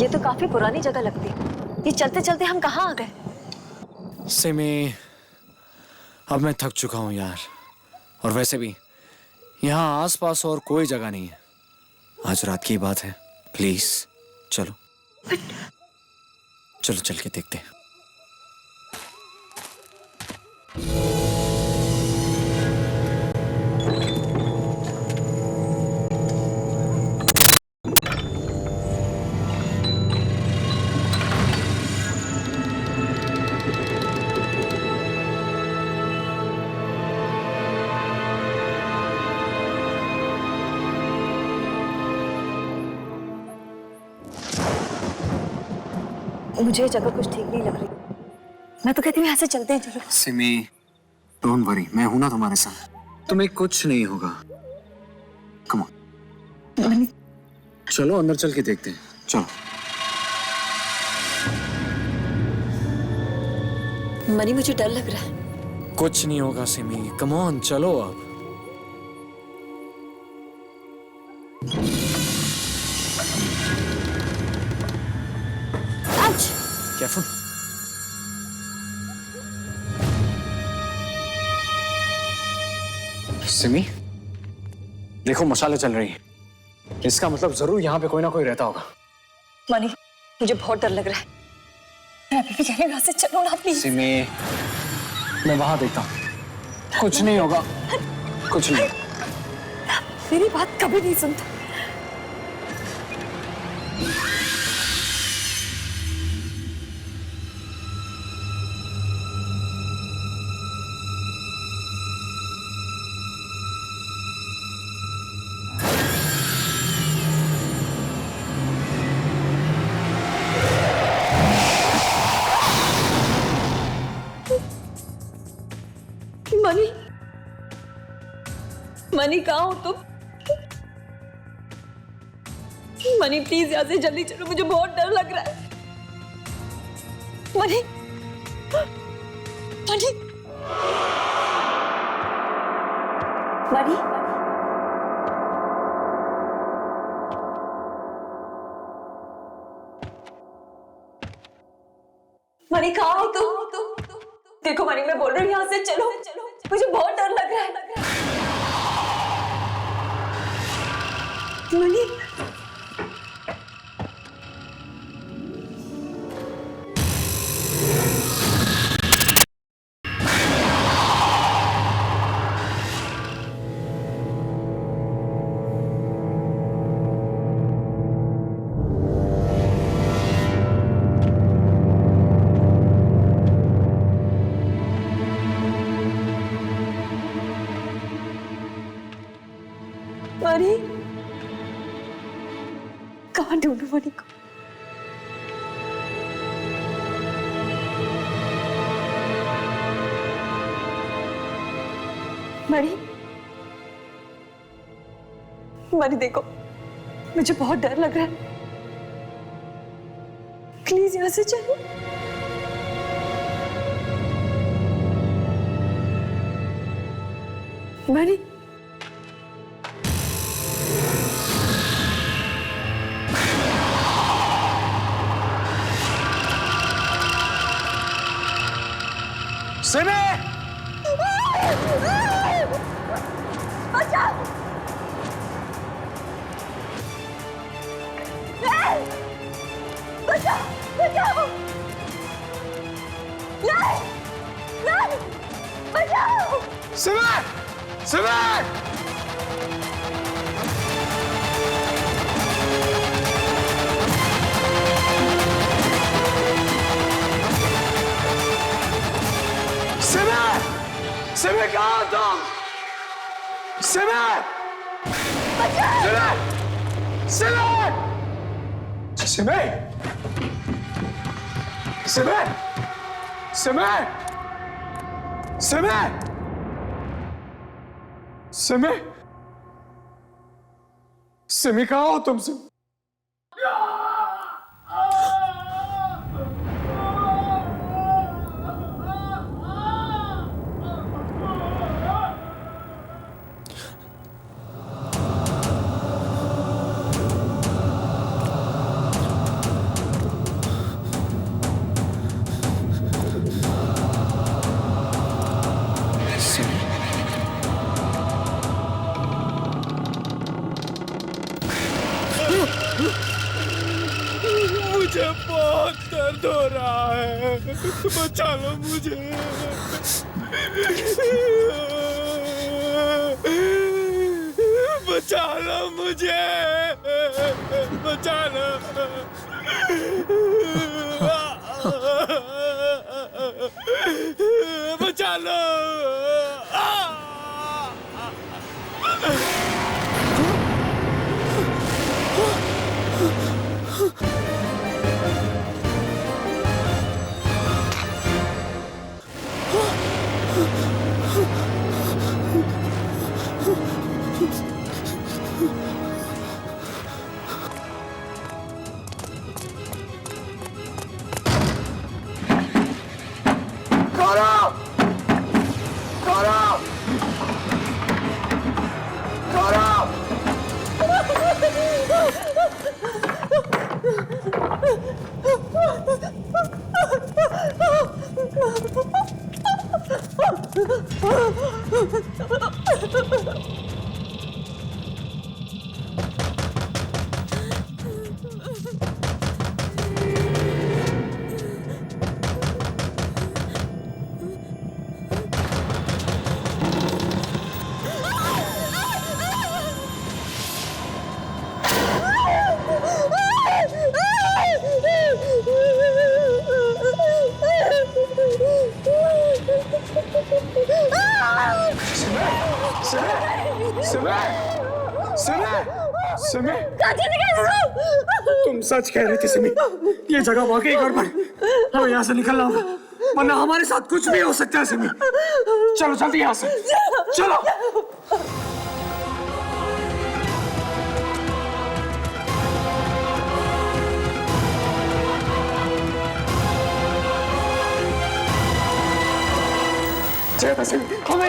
ये तो काफी पुरानी जगह लगती है। ये चलते चलते हम कहाँ आ गए? सिमी, अब मैं थक चुका हूँ यार। और वैसे भी यहाँ आसपास और कोई जगह नहीं है। आज रात की बात है, प्लीज चलो। चलो चल के देखते हैं। मुझे ये जगह कुछ ठीक नहीं लग रही। मैं तो कहती हूँ यहाँ से चलते हैं, चलो। सिमी, डोंट वरी, मैं हूं ना तुम्हारे साथ। तुम्हें कुछ नहीं होगा। कम ऑन, चलो अंदर चल के देखते हैं। चलो। मनी, मुझे डर लग रहा है। कुछ नहीं होगा सिमी, कम ऑन, चलो अब। केयरफुल। सिमी, देखो मशालें चल रही हैं। इसका मतलब जरूर यहाँ पे कोई ना कोई रहता होगा। मनी, मुझे बहुत डर लग रहा है। मैं अभी भी कह रही हूँ यहाँ से चलो ना प्लीज। सिमी, मैं वहां देखता हूँ। कुछ नहीं होगा, कुछ नहीं। मेरी बात कभी नहीं सुनता। मनी, मनी कहाँ हो तुम? मनी प्लीज यहाँ से जल्दी चलो, मुझे बहुत डर लग रहा है। मनी, मनी, मनी, मनी कहाँ हो तुम? देखो मनी, मैं बोल रही हूँ यहाँ से चलो, मुझे बहुत डर लग रहा है। मनी, मनी, कहाँ ढूंढूं मनी को? मनी, मनी देखो, मुझे बहुत डर लग रहा है। प्लीज यहाँ से चलो। मनी, सिमी! बचाओ! नहीं! बचाओ! बचाओ! नहीं! नहीं! बचाओ! सिमी! सिमी! सिमी! सिमी कहाँ हो तुम? सिमी! बचाओ! सिमी! सिमी! सिमी! सिमी! सिमी! सिमी! सिमी कहाँ हो तुम? सिमी! दर्द हो रहा है, बचा लो मुझे। बचा लो मुझे, बचा लो। बचा लो। तुम सच कह रहे थे सिमी, ये जगह वाकई गड़बड़। हमें यहाँ से निकलना होगा, वरना हमारे साथ कुछ भी हो सकता है सिमी। चलो जल्दी यहाँ से, चलो। चलो सिमी, हमें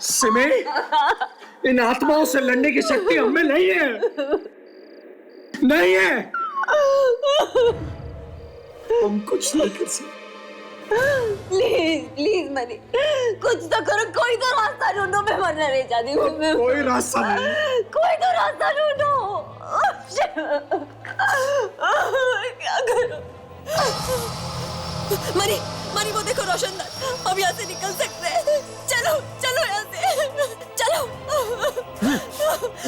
सिमी, इन आत्माओं से लड़ने की शक्ति हमें नहीं है, नहीं है। हम कुछ नहीं कर सकते। प्लीज प्लीज मनी, कुछ तो करो, कोई तो रास्ता ढूंढो। मैं मरना नहीं चाहती हूँ। कोई रास्ता नहीं, कोई तो रास्ता ढूंढो। क्या करूं? मनी मनी, वो देखो रोशनदान, हम यहाँ से निकल सकते हैं। चलो चलो यहाँ से, चलो।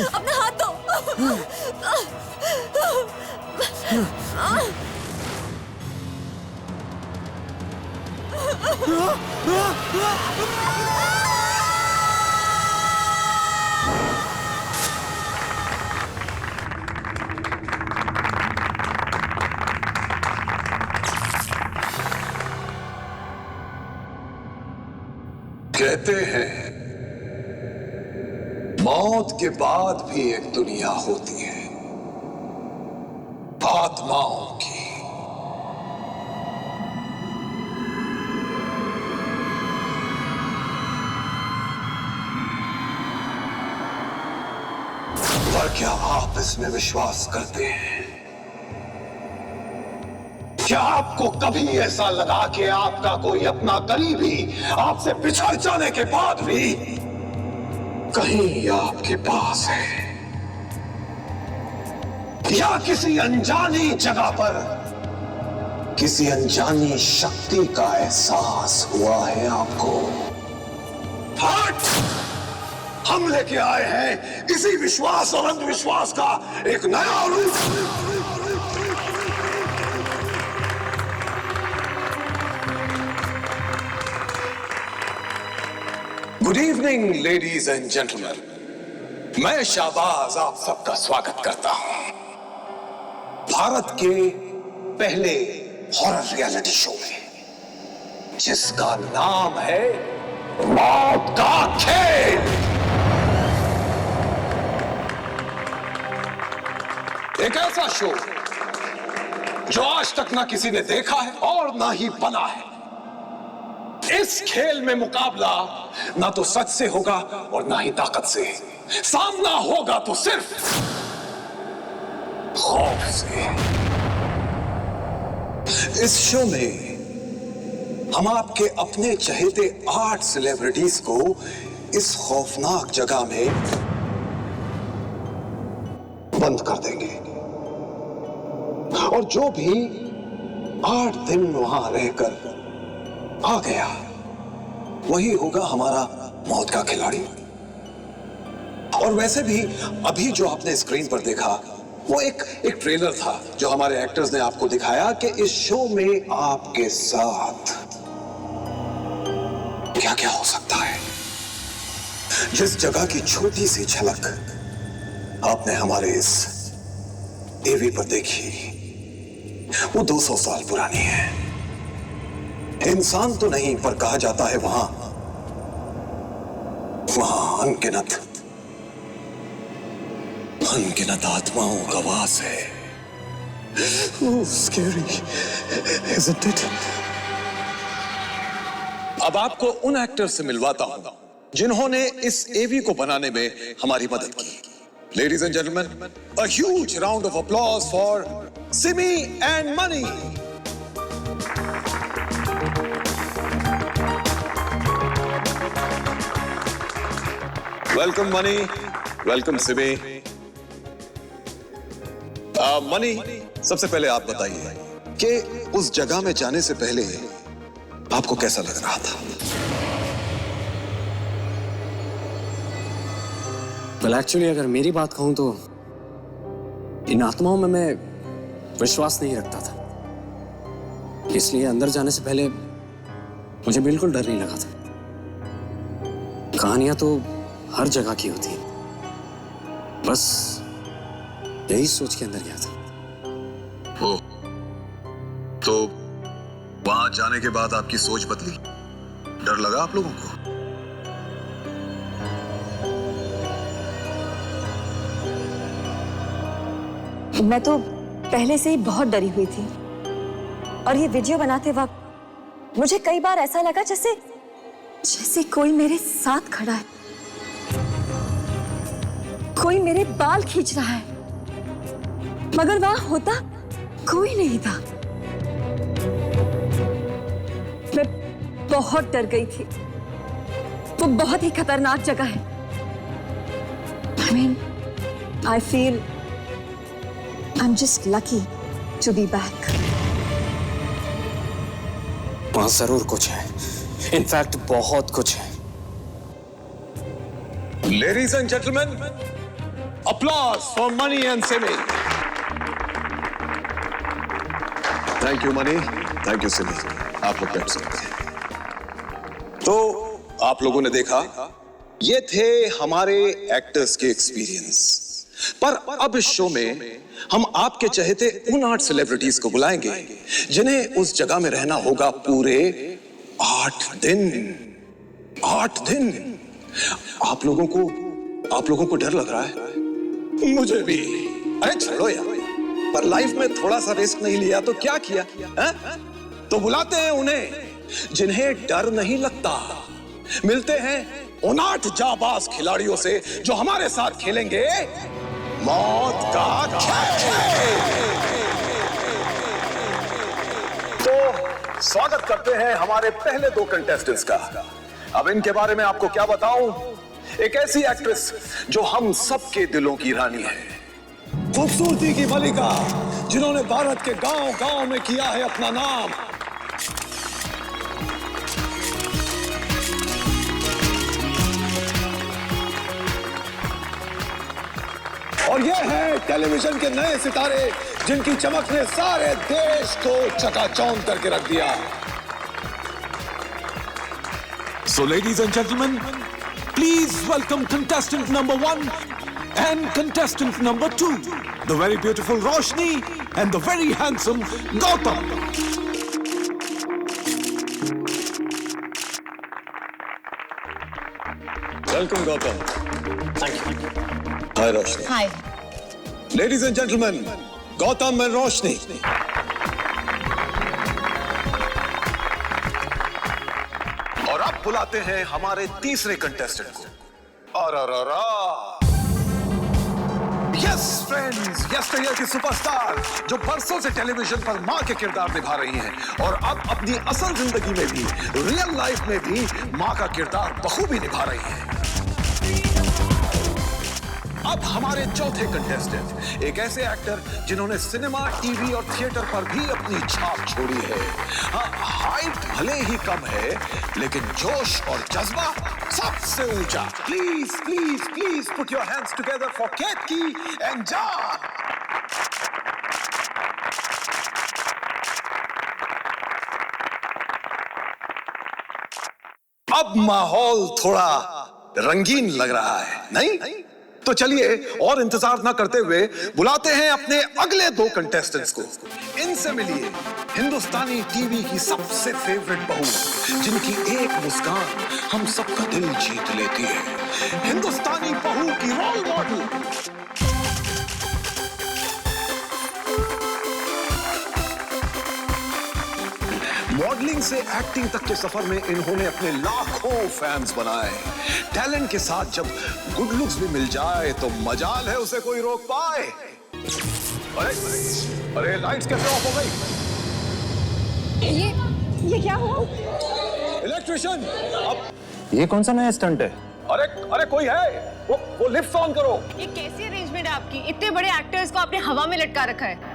अपना हाथ दो। कहते हैं मौत के बाद भी एक दुनिया होती है, आत्माओं की। पर क्या आप इसमें विश्वास करते हैं? क्या आपको कभी ऐसा लगा कि आपका कोई अपना करीबी आपसे बिछड़ जाने के बाद भी कहीं आपके पास है, या किसी अनजानी जगह पर किसी अनजानी शक्ति का एहसास हुआ है आपको? हट! हम लेके आए हैं इसी विश्वास और अंधविश्वास का एक नया रूप। Good evening ladies and gentleman, मैं शाहबाज आप सबका स्वागत करता हूं भारत के पहले हॉरर रियलिटी शो में, जिसका नाम है मौत का खेल। एक ऐसा शो जो आज तक ना किसी ने देखा है और ना ही बना है। इस खेल में मुकाबला ना तो सच से होगा और ना ही ताकत से। सामना होगा तो सिर्फ खौफ से। इस शो में हम आपके अपने चहेते 8 सेलिब्रिटीज को इस खौफनाक जगह में बंद कर देंगे, और जो भी 8 दिन वहां रहकर आ गया वही होगा हमारा मौत का खिलाड़ी। और वैसे भी अभी जो आपने स्क्रीन पर देखा वो एक ट्रेलर था जो हमारे एक्टर्स ने आपको दिखाया कि इस शो में आपके साथ क्या क्या हो सकता है। जिस जगह की छोटी सी झलक आपने हमारे इस टीवी पर देखी वो 200 साल पुरानी है। इंसान तो नहीं, पर कहा जाता है वहां अनगिनत आत्माओं का वास है। Scary, isn't it? अब आपको उन एक्टर से मिलवाता हूं जिन्होंने इस एवी को बनाने में हमारी मदद की। Ladies and gentlemen, a huge round of applause for Simi and Money. Welcome Money, welcome Simi. Money, सबसे पहले आप बताइए कि उस जगह में जाने से पहले आपको कैसा लग रहा था? well, एक्चुअली अगर मेरी बात कहूं तो इन आत्माओं में मैं विश्वास नहीं रखता था, इसलिए अंदर जाने से पहले मुझे बिल्कुल डर नहीं लगा था। कहानियां तो हर जगह की होती है, बस यही सोच के अंदर गया था। ओ, तो वहां जाने के बाद आपकी सोच बदली? डर लगा आप लोगों को? मैं तो पहले से ही बहुत डरी हुई थी, और ये वीडियो बनाते वक्त मुझे कई बार ऐसा लगा जैसे कोई मेरे साथ खड़ा है, कोई मेरे बाल खींच रहा है, मगर वहां होता कोई नहीं था। मैं बहुत डर गई थी। वो बहुत ही खतरनाक जगह है। I feel I'm just lucky to be back. वहां जरूर कुछ है, इनफैक्ट बहुत कुछ है। Ladies and gentlemen, applause for Money and Simi. Thank you Money, thank you Simi. आप लोग बैठ सकते हैं। तो आप लोगों ने देखा, ये थे हमारे एक्टर्स के एक्सपीरियंस। पर अब इस शो में हम आपके चहेते उन 8 सेलिब्रिटीज को बुलाएंगे जिन्हें उस जगह में रहना होगा पूरे 8 दिन। 8 दिन। आप लोगों को डर लग रहा है? मुझे भी। अरे छोड़ो यार, पर लाइफ में थोड़ा सा रिस्क नहीं लिया तो क्या किया है? तो बुलाते हैं उन्हें जिन्हें डर नहीं लगता। मिलते हैं उन 8 जाबाज खिलाड़ियों से जो हमारे साथ खेलेंगे मौत का खेल। तो स्वागत करते हैं हमारे पहले 2 कंटेस्टेंट्स का। अब इनके बारे में आपको क्या बताऊं? एक ऐसी एक्ट्रेस जो हम सबके दिलों की रानी है, खूबसूरती की मलिका, जिन्होंने भारत के गांव गांव में किया है अपना नाम। और ये है टेलीविजन के नए सितारे, जिनकी चमक ने सारे देश को चकाचौंध करके रख दिया। So ladies and gentlemen, please welcome contestant number 1 and contestant number 2, the very beautiful Roshni and the very handsome Gautam. Welcome, Gautam. Thank you. Hi, Roshni. Hi. Ladies and gentlemen, Gautam and Roshni. और अब बुलाते हैं हमारे तीसरे contestant को। अरररा! Yes friends, yesterday की superstar जो बरसों से टेलीविजन पर मां के किरदार निभा रही हैं और अब अपनी असल जिंदगी में भी, रियल लाइफ में भी मां का किरदार बखूबी निभा रही हैं। अब हमारे चौथे कंटेस्टेंट एक ऐसे एक्टर जिन्होंने सिनेमा, टीवी और थिएटर पर भी अपनी छाप छोड़ी है। हाइट भले ही कम है, लेकिन जोश और जज्बा सबसे ऊंचा। Please please please put your hands together for Ketaki and John. अब माहौल थोड़ा रंगीन लग रहा है, नहीं? तो चलिए और इंतजार ना करते हुए बुलाते हैं अपने अगले दो कंटेस्टेंट्स को। इनसे मिलिए हिंदुस्तानी टीवी की सबसे फेवरेट बहू, जिनकी एक मुस्कान हम सबका दिल जीत लेती है। हिंदुस्तानी बहू की रोल मॉडल, मॉडलिंग से एक्टिंग तक के सफर में इन्होंने अपने लाखों फैंस बनाए। टैलेंट के साथ जब गुड लुक्स भी मिल जाए तो मजाल है उसे कोई रोक पाए। अरे लाइट्स कैसे ऑफ हो गई? ये क्या हुआ? इलेक्ट्रिशियन! अब ये कौन सा नया स्टंट है? अरे कोई है? वो लिफ्ट ऑन करो। ये कैसी अरेंजमेंट है आपकी? इतने बड़े एक्टर्स को आपने हवा में लटका रखा है।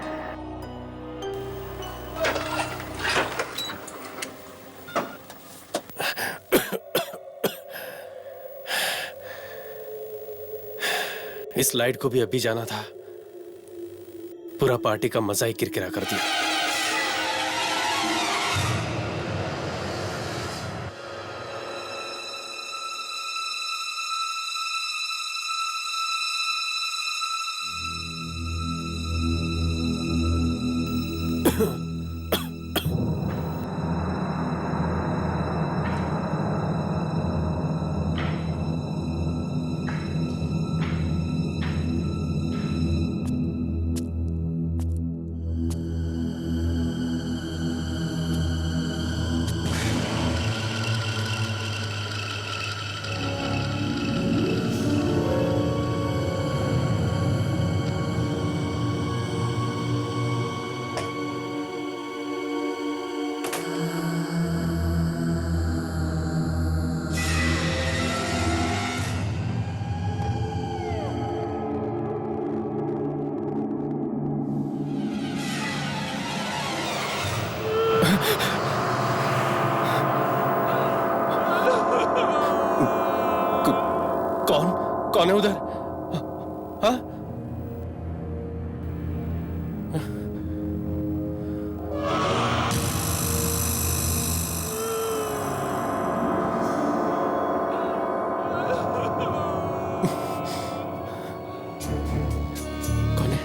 इस लाइट को भी अभी जाना था, पूरा पार्टी का मजा ही किरकिरा कर दिया। कौन है उधर? हाँ? कौन है?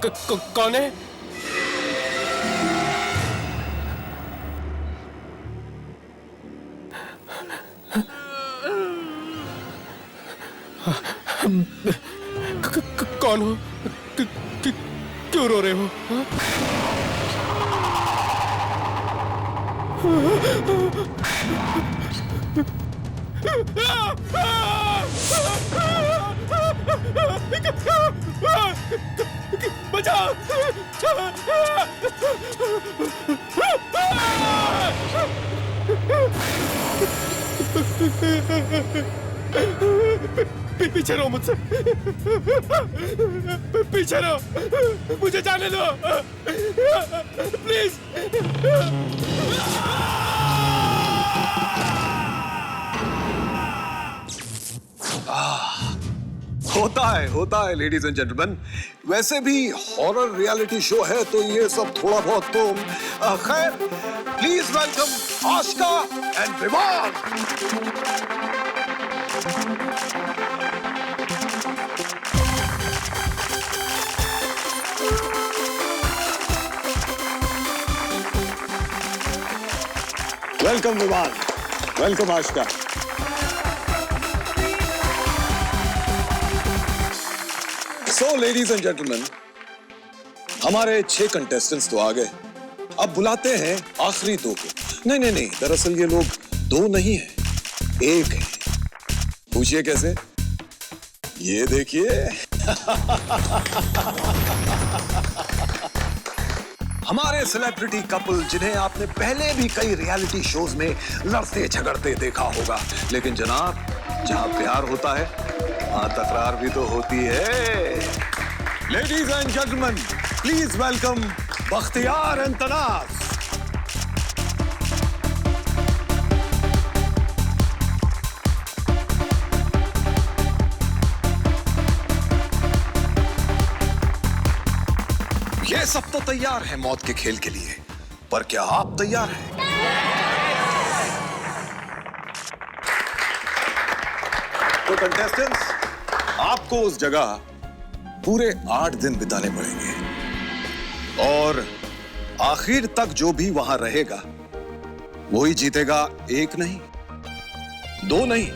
कौन है? कौन हो? क्यों रो रहे हो? बचाओ! पीछे रहो मुझसे, पीछे रहो, मुझे जाने दो प्लीज। होता है लेडीज एंड जेंटलमैन। वैसे भी हॉरर रियलिटी शो है तो ये सब थोड़ा बहुत तो खैर। प्लीज वेलकम आशिका एंड विमान। वेलकम विमान, welcome Ashika. So, ladies and gentlemen, हमारे 6 कंटेस्टेंट्स तो आ गए। अब बुलाते हैं आखिरी 2 को। नहीं, दरअसल ये लोग 2 नहीं हैं, 1 है। पूछिए कैसे? ये देखिए। हमारे सेलिब्रिटी कपल जिन्हें आपने पहले भी कई रियलिटी शोज में लड़ते झगड़ते देखा होगा, लेकिन जनाब जहां प्यार होता है वहां तकरार भी तो होती है। Ladies and gentleman, please welcome Bakhtiyar and Tanaz. ये सब तो तैयार है मौत के खेल के लिए, पर क्या आप तैयार हैं? तो कंटेस्टेंट्स, आपको उस जगह पूरे 8 दिन बिताने पड़ेंगे और आखिर तक जो भी वहां रहेगा वही जीतेगा। 1 नहीं, 2 नहीं,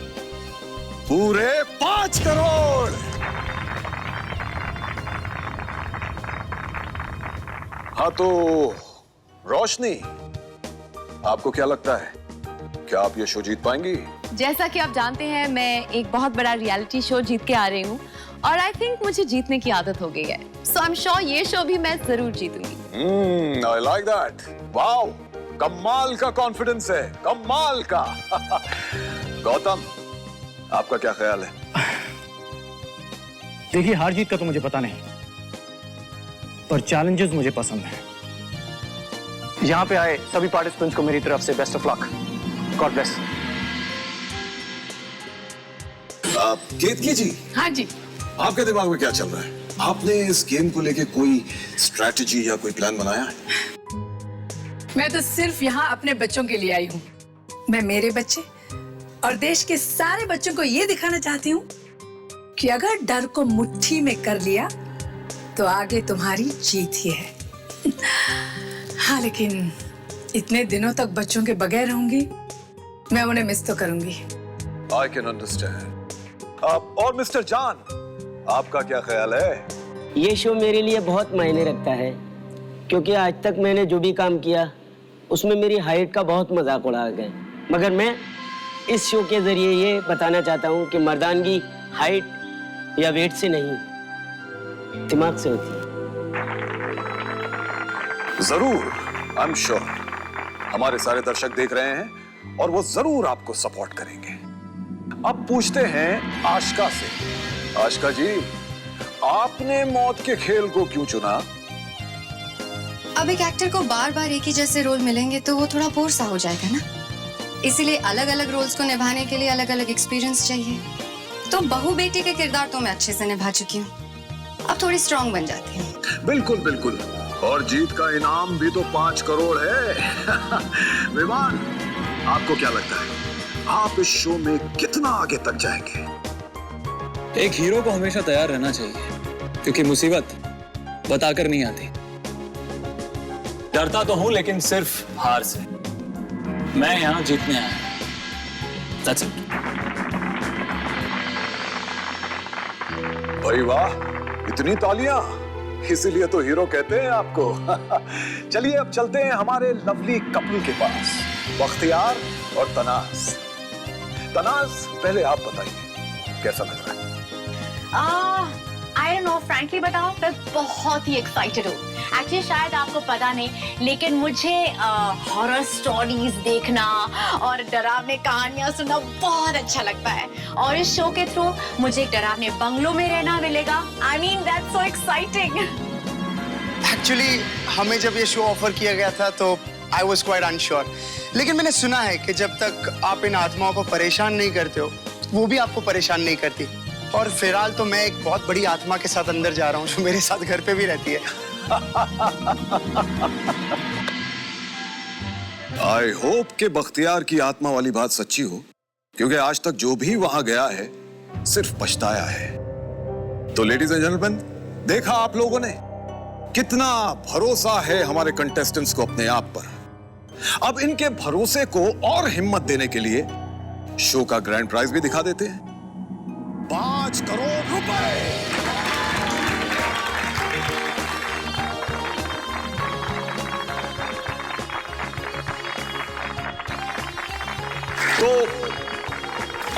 पूरे 5 करोड़। हाँ तो रोशनी, आपको क्या लगता है, क्या आप ये शो जीत पाएंगी? जैसा कि आप जानते हैं, मैं एक बहुत बड़ा रियलिटी शो जीत के आ रही हूँ और आई थिंक मुझे जीतने की आदत हो गई है। सो आई एम श्योर ये शो भी मैं जरूर जीतूंगी। I like that. वाओ, कमाल का कॉन्फिडेंस है, कमाल का। गौतम, आपका क्या ख्याल है? देखिए, हार जीत का तो मुझे पता नहीं, पर चैलेंजेस मुझे पसंद हैं। यहाँ पे आए सभी पार्टिसिपेंट्स को मेरी तरफ से best of luck. God bless. Ketki ji. हाँ जी। आपके दिमाग में क्या चल रहा है? आपने इस गेम को लेके कोई स्ट्रैटेजी या कोई प्लान बनाया है? मैं तो सिर्फ यहाँ अपने बच्चों के लिए आई हूँ। मैं मेरे बच्चे और देश के सारे बच्चों को ये दिखाना चाहती हूँ कि अगर डर को मुट्ठी में कर लिया तो आगे तुम्हारी जीत ही है। हाँ, लेकिन इतने दिनों तक बच्चों के बगैर रहूंगी, मैं उन्हें मिस तो करूंगी। I can understand. और मिस्टर जान, आपका क्या ख्याल है? ये शो मेरे लिए बहुत मायने रखता है, क्योंकि आज तक मैंने जो भी काम किया उसमें मेरी हाइट का बहुत मजाक उड़ाया गया। मगर मैं इस शो के जरिए ये बताना चाहता हूँ कि मर्दानगी हाइट या वेट से नहीं, दिमाग से होती है। जरूर, आई एम श्योर हमारे सारे दर्शक देख रहे हैं और वो जरूर आपको सपोर्ट करेंगे। अब पूछते हैं आशिका से। आशिका जी, आपने मौत के खेल को क्यों चुना? अब एक एक्टर को बार बार एक ही जैसे रोल मिलेंगे तो वो थोड़ा बोर सा हो जाएगा ना, इसीलिए अलग अलग रोल्स को निभाने के लिए अलग अलग एक्सपीरियंस चाहिए। तो बहू बेटी के किरदार तो मैं अच्छे से निभा चुकी हूँ, अब थोड़ी स्ट्रांग बन जाती हूँ। बिल्कुल बिल्कुल, और जीत का इनाम भी तो 5 करोड़ है। विमान, आपको क्या लगता है, आप इस शो में कितना आगे तक जाएंगे? एक हीरो को हमेशा तैयार रहना चाहिए, क्योंकि मुसीबत बताकर नहीं आती। डरता तो हूं लेकिन सिर्फ हार से। मैं यहां जीतने आया हूं। That's it. भाई वाह, इतनी तालियां, इसीलिए तो हीरो कहते हैं आपको। चलिए अब चलते हैं हमारे लवली कपल के पास, बख्तियार और तनाज। तनाज, पहले आप बताइए कैसा लग रहा है? आई डोंट नो, फ्रैंकली बताऊं मैं बहुत ही एक्साइटेड हूँ। एक्चुअली शायद आपको पता नहीं, लेकिन मुझे हॉरर स्टोरीज देखना और डरावने कहानियां सुनना बहुत अच्छा लगता है, और इस शो के थ्रू मुझे एक डरावने बंगलों में रहना मिलेगा। I mean that's so exciting. Actually हमें जब ये शो ऑफर किया गया था तो आई वॉज क्वाइट अनश्योर, लेकिन मैंने सुना है कि जब तक आप इन आत्माओं को परेशान नहीं करते हो, वो भी आपको परेशान नहीं करती। और फिलहाल तो मैं एक बहुत बड़ी आत्मा के साथ अंदर जा रहा हूँ जो मेरे साथ घर पे भी रहती है। आई होप कि बख्तियार की आत्मा वाली बात सच्ची हो, क्योंकि आज तक जो भी वहां गया है सिर्फ पछताया है। तो लेडीज एंड जेंटलमैन, देखा आप लोगों ने कितना भरोसा है हमारे कंटेस्टेंट्स को अपने आप पर। अब इनके भरोसे को और हिम्मत देने के लिए शो का ग्रैंड प्राइज भी दिखा देते हैं, 5 करोड़ रुपए। तो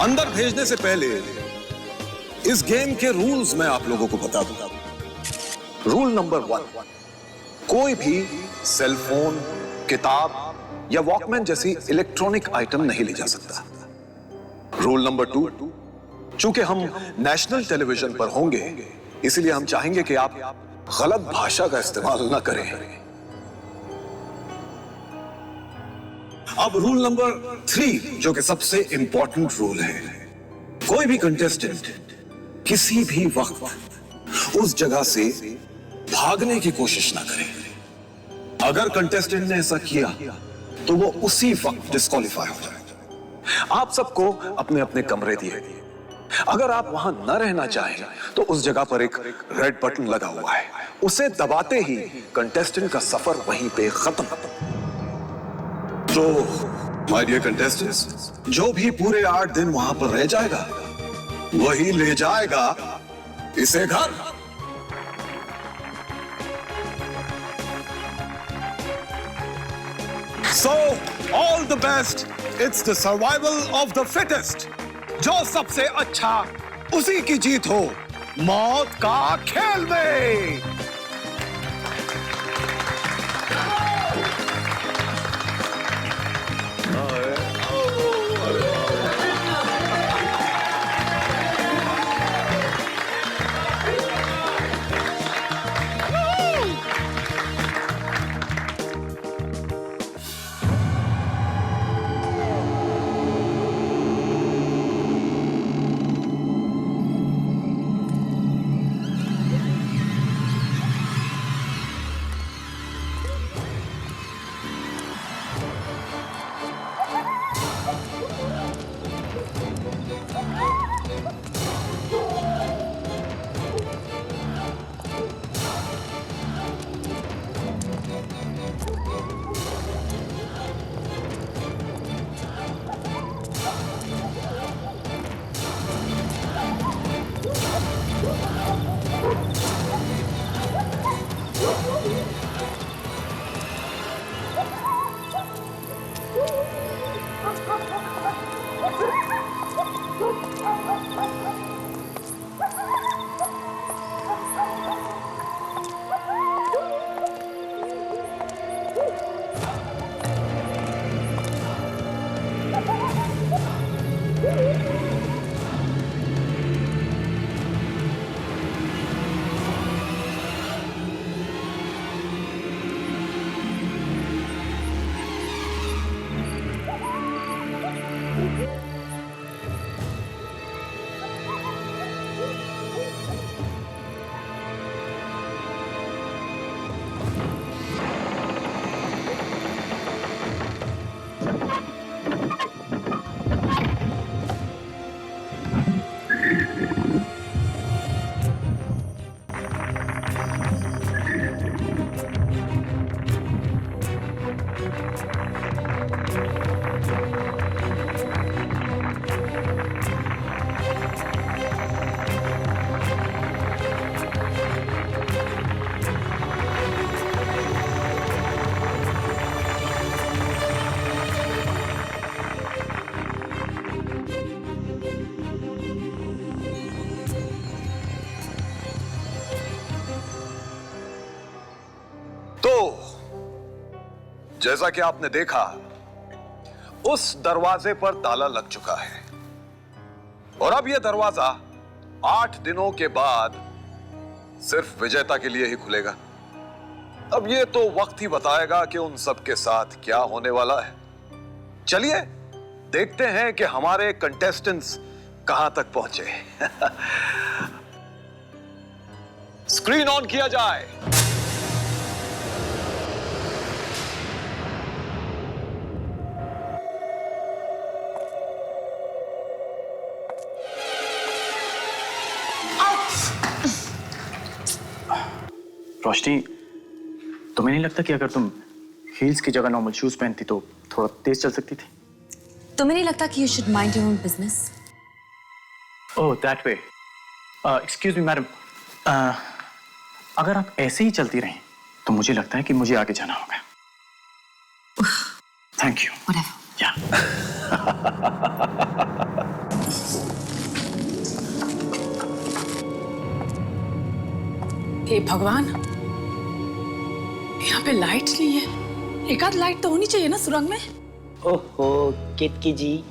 अंदर भेजने से पहले इस गेम के रूल्स मैं आप लोगों को बता दूंगा। रूल नंबर 1, कोई भी सेल फोन, किताब या वॉकमैन जैसी इलेक्ट्रॉनिक आइटम नहीं ले जा सकता। रूल नंबर 2, चूंकि हम नेशनल टेलीविजन पर होंगे, इसलिए हम चाहेंगे कि आप गलत भाषा का इस्तेमाल न करें। अब रूल नंबर 3, जो कि सबसे इंपॉर्टेंट रूल है, कोई भी कंटेस्टेंट किसी भी वक्त उस जगह से भागने की कोशिश ना करे। अगर कंटेस्टेंट ने ऐसा किया तो वो उसी वक्त डिस्क्वालीफाई हो जाएगा। आप सबको अपने अपने कमरे दिए। अगर आप वहां न रहना चाहें तो उस जगह पर एक रेड बटन लगा हुआ है, उसे दबाते ही कंटेस्टेंट का सफर वहीं पे खत्म। तो माय डियर कंटेस्टेंट्स, जो भी पूरे 8 दिन वहां पर रह जाएगा वही ले जाएगा इसे घर। So all the best. It's the survival of the fittest. जो सबसे अच्छा उसी की जीत हो मौत का खेल में। जैसा कि आपने देखा, उस दरवाजे पर ताला लग चुका है और अब यह दरवाजा 8 दिनों के बाद सिर्फ विजेता के लिए ही खुलेगा। अब ये तो वक्त ही बताएगा कि उन सब के साथ क्या होने वाला है। चलिए देखते हैं कि हमारे कंटेस्टेंट्स कहां तक पहुंचे। स्क्रीन ऑन किया जाए। रोशनी, तुम्हें नहीं लगता कि अगर तुम हील्स की जगह नॉर्मल शूज पहनती तो थोड़ा तेज चल सकती थी? तुम्हें नहीं लगता कि you should mind your own business? Oh, that way. Excuse me madam, अगर आप ऐसे ही चलती रहें तो मुझे लगता है कि मुझे आगे जाना होगा। Thank you. Whatever. या हे भगवान, यहाँ पे लाइट नहीं है। एक आध लाइट तो होनी चाहिए ना सुरंग में। ओहो केतकी जी,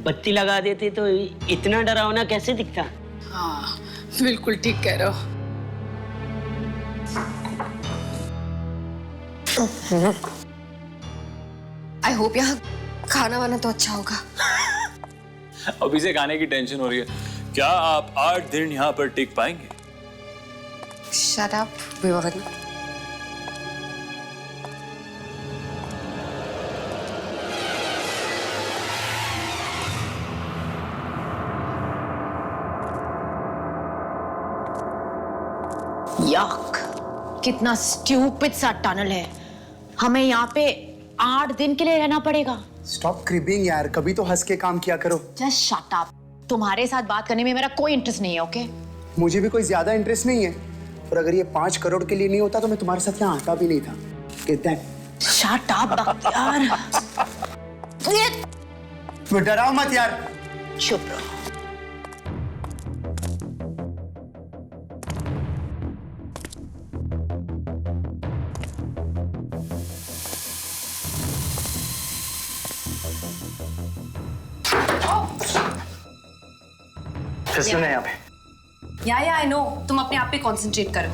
बत्ती लगा देते तो इतना डरावना कैसे दिखता। हाँ बिल्कुल ठीक कह रहे हो। आई होप यहाँ खाना वाना तो अच्छा होगा। अभी से खाने की टेंशन हो रही है। क्या आप 8 दिन यहाँ पर टिक पाएंगे? Shut up, Vivaan. याक, कितना स्टूपिड सा टनल है। हमें यहाँ पे 8 दिन के लिए रहना पड़ेगा। स्टॉप क्रिपिंग यार, कभी तो हंस के काम किया करो। Just shut up. तुम्हारे साथ बात करने में मेरा कोई इंटरेस्ट नहीं है, ओके? मुझे भी कोई ज्यादा इंटरेस्ट नहीं है, और अगर ये 5 करोड़ के लिए नहीं होता तो मैं तुम्हारे साथ यहाँ आता भी नहीं था। Get that? Shut up Bakhtiyar. तो डराओ मत यार। चुप रहो। फिसलन है यहाँ पे। या आई नो, तुम अपने आप पे कंसंट्रेट करो।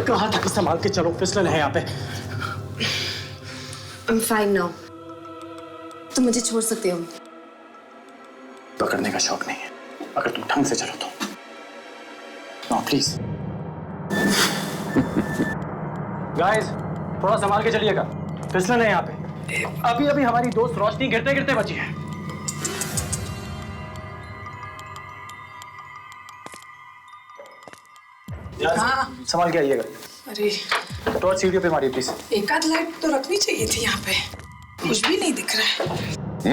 कहाँ तक संभाल के चलो, फिसलन है यहाँ पे। I'm fine now. तुम मुझे छोड़ सकते हो। पकड़ने का शौक नहीं है, अगर तुम ढंग से चलो तो। No please. गाइस, थोड़ा संभाल के चलिएगा, फिसलन है यहाँ पे। अभी अभी हमारी दोस्त रोशनी गिरते गिरते बची है। हाँ। संभाल के आइएगा। अरे टॉर्च सीढ़ियों पे मारिए प्लीज। एक आध लाइट तो रखनी चाहिए थी यहाँ पे। कुछ भी नहीं दिख रहा है।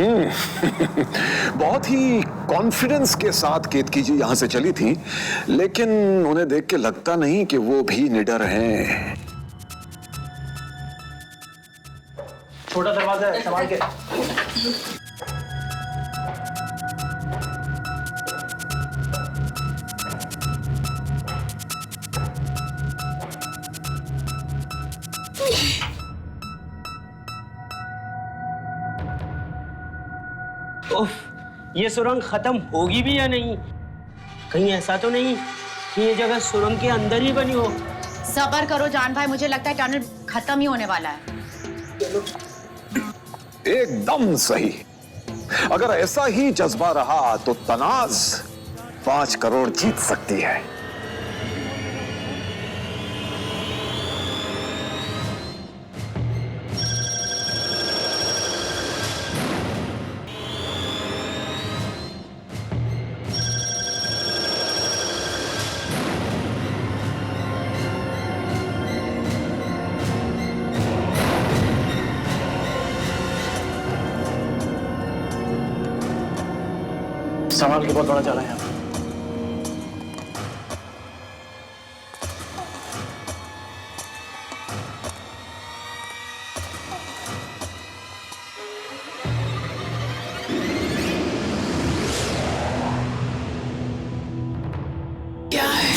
बहुत ही कॉन्फिडेंस के साथ केतकी जी यहां से चली थी, लेकिन उन्हें देख के लगता नहीं कि वो भी निडर हैं। छोटा दरवाजा है, संभाल के। ओह, ये सुरंग खत्म होगी भी या नहीं? कहीं ऐसा तो नहीं कि ये जगह सुरंग के अंदर ही बनी हो? सब्र करो जान भाई, मुझे लगता है टनल खत्म ही होने वाला है। एकदम सही। अगर ऐसा ही जज्बा रहा तो तनाज 5 करोड़ जीत सकती है। संभाल के, बहुत बड़ा जा रहा है यहाँ। क्या है?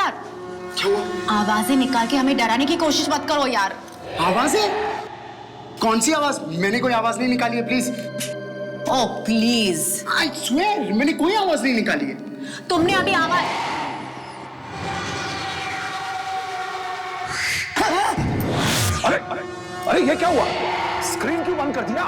यार। क्या हुआ? आवाजें निकाल के हमें डराने की कोशिश मत करो यार। आवाजें? कौन सी आवाज? मैंने कोई आवाज नहीं निकाली है, please. Oh please. I swear मैंने कोई आवाज नहीं निकाली है। तुमने अभी आवाज अरे अरे अरे ये क्या हुआ? स्क्रीन क्यों बंद कर दिया?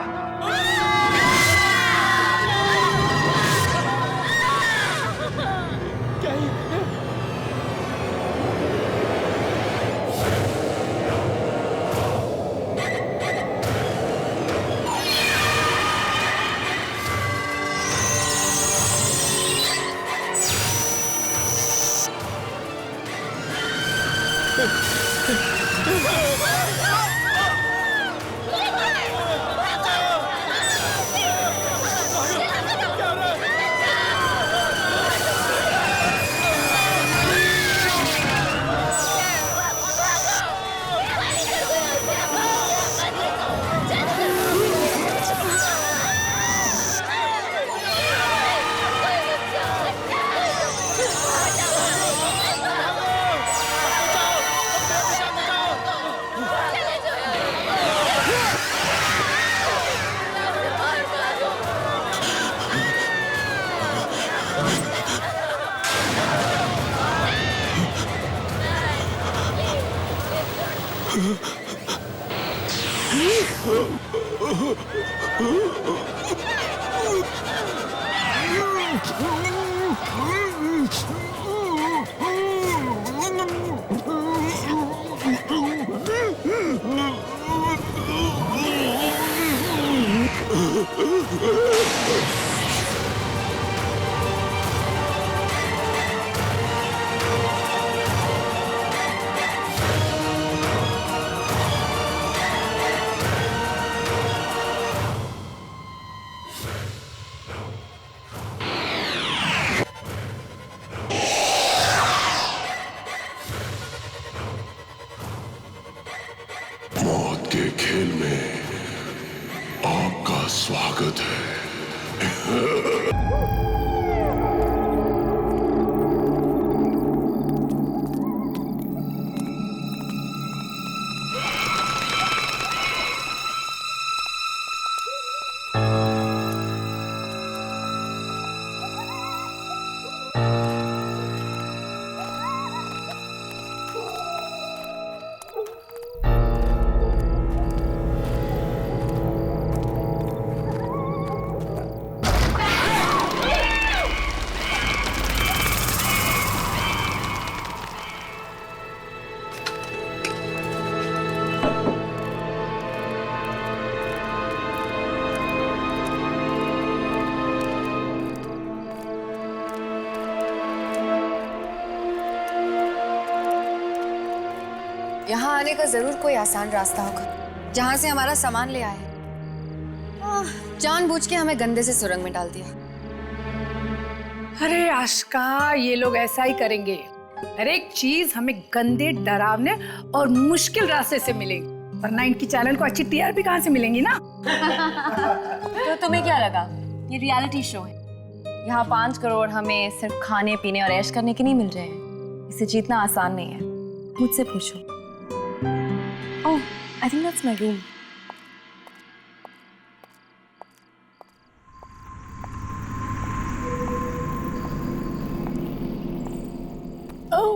मौत के खेल में आपका स्वागत है। यहाँ आने का जरूर कोई आसान रास्ता होगा जहाँ से हमारा सामान ले आए। जानबूझ के हमें गंदे से सुरंग में डाल दिया। अरे आशिका, ये लोग ऐसा ही करेंगे। हर एक चीज हमें गंदे, डरावने और मुश्किल रास्ते से मिलेगी, वरना इनकी चैनल को अच्छी टीआरपी कहाँ से मिलेंगी ना। तो तुम्हें क्या लगा? ये रियलिटी शो है। यहाँ 5 करोड़ हमें सिर्फ खाने पीने और ऐश करने के नहीं मिल रहे हैं। इसे जीतना आसान नहीं है। मुझसे पूछो। ओह, I think that's my room. Oh,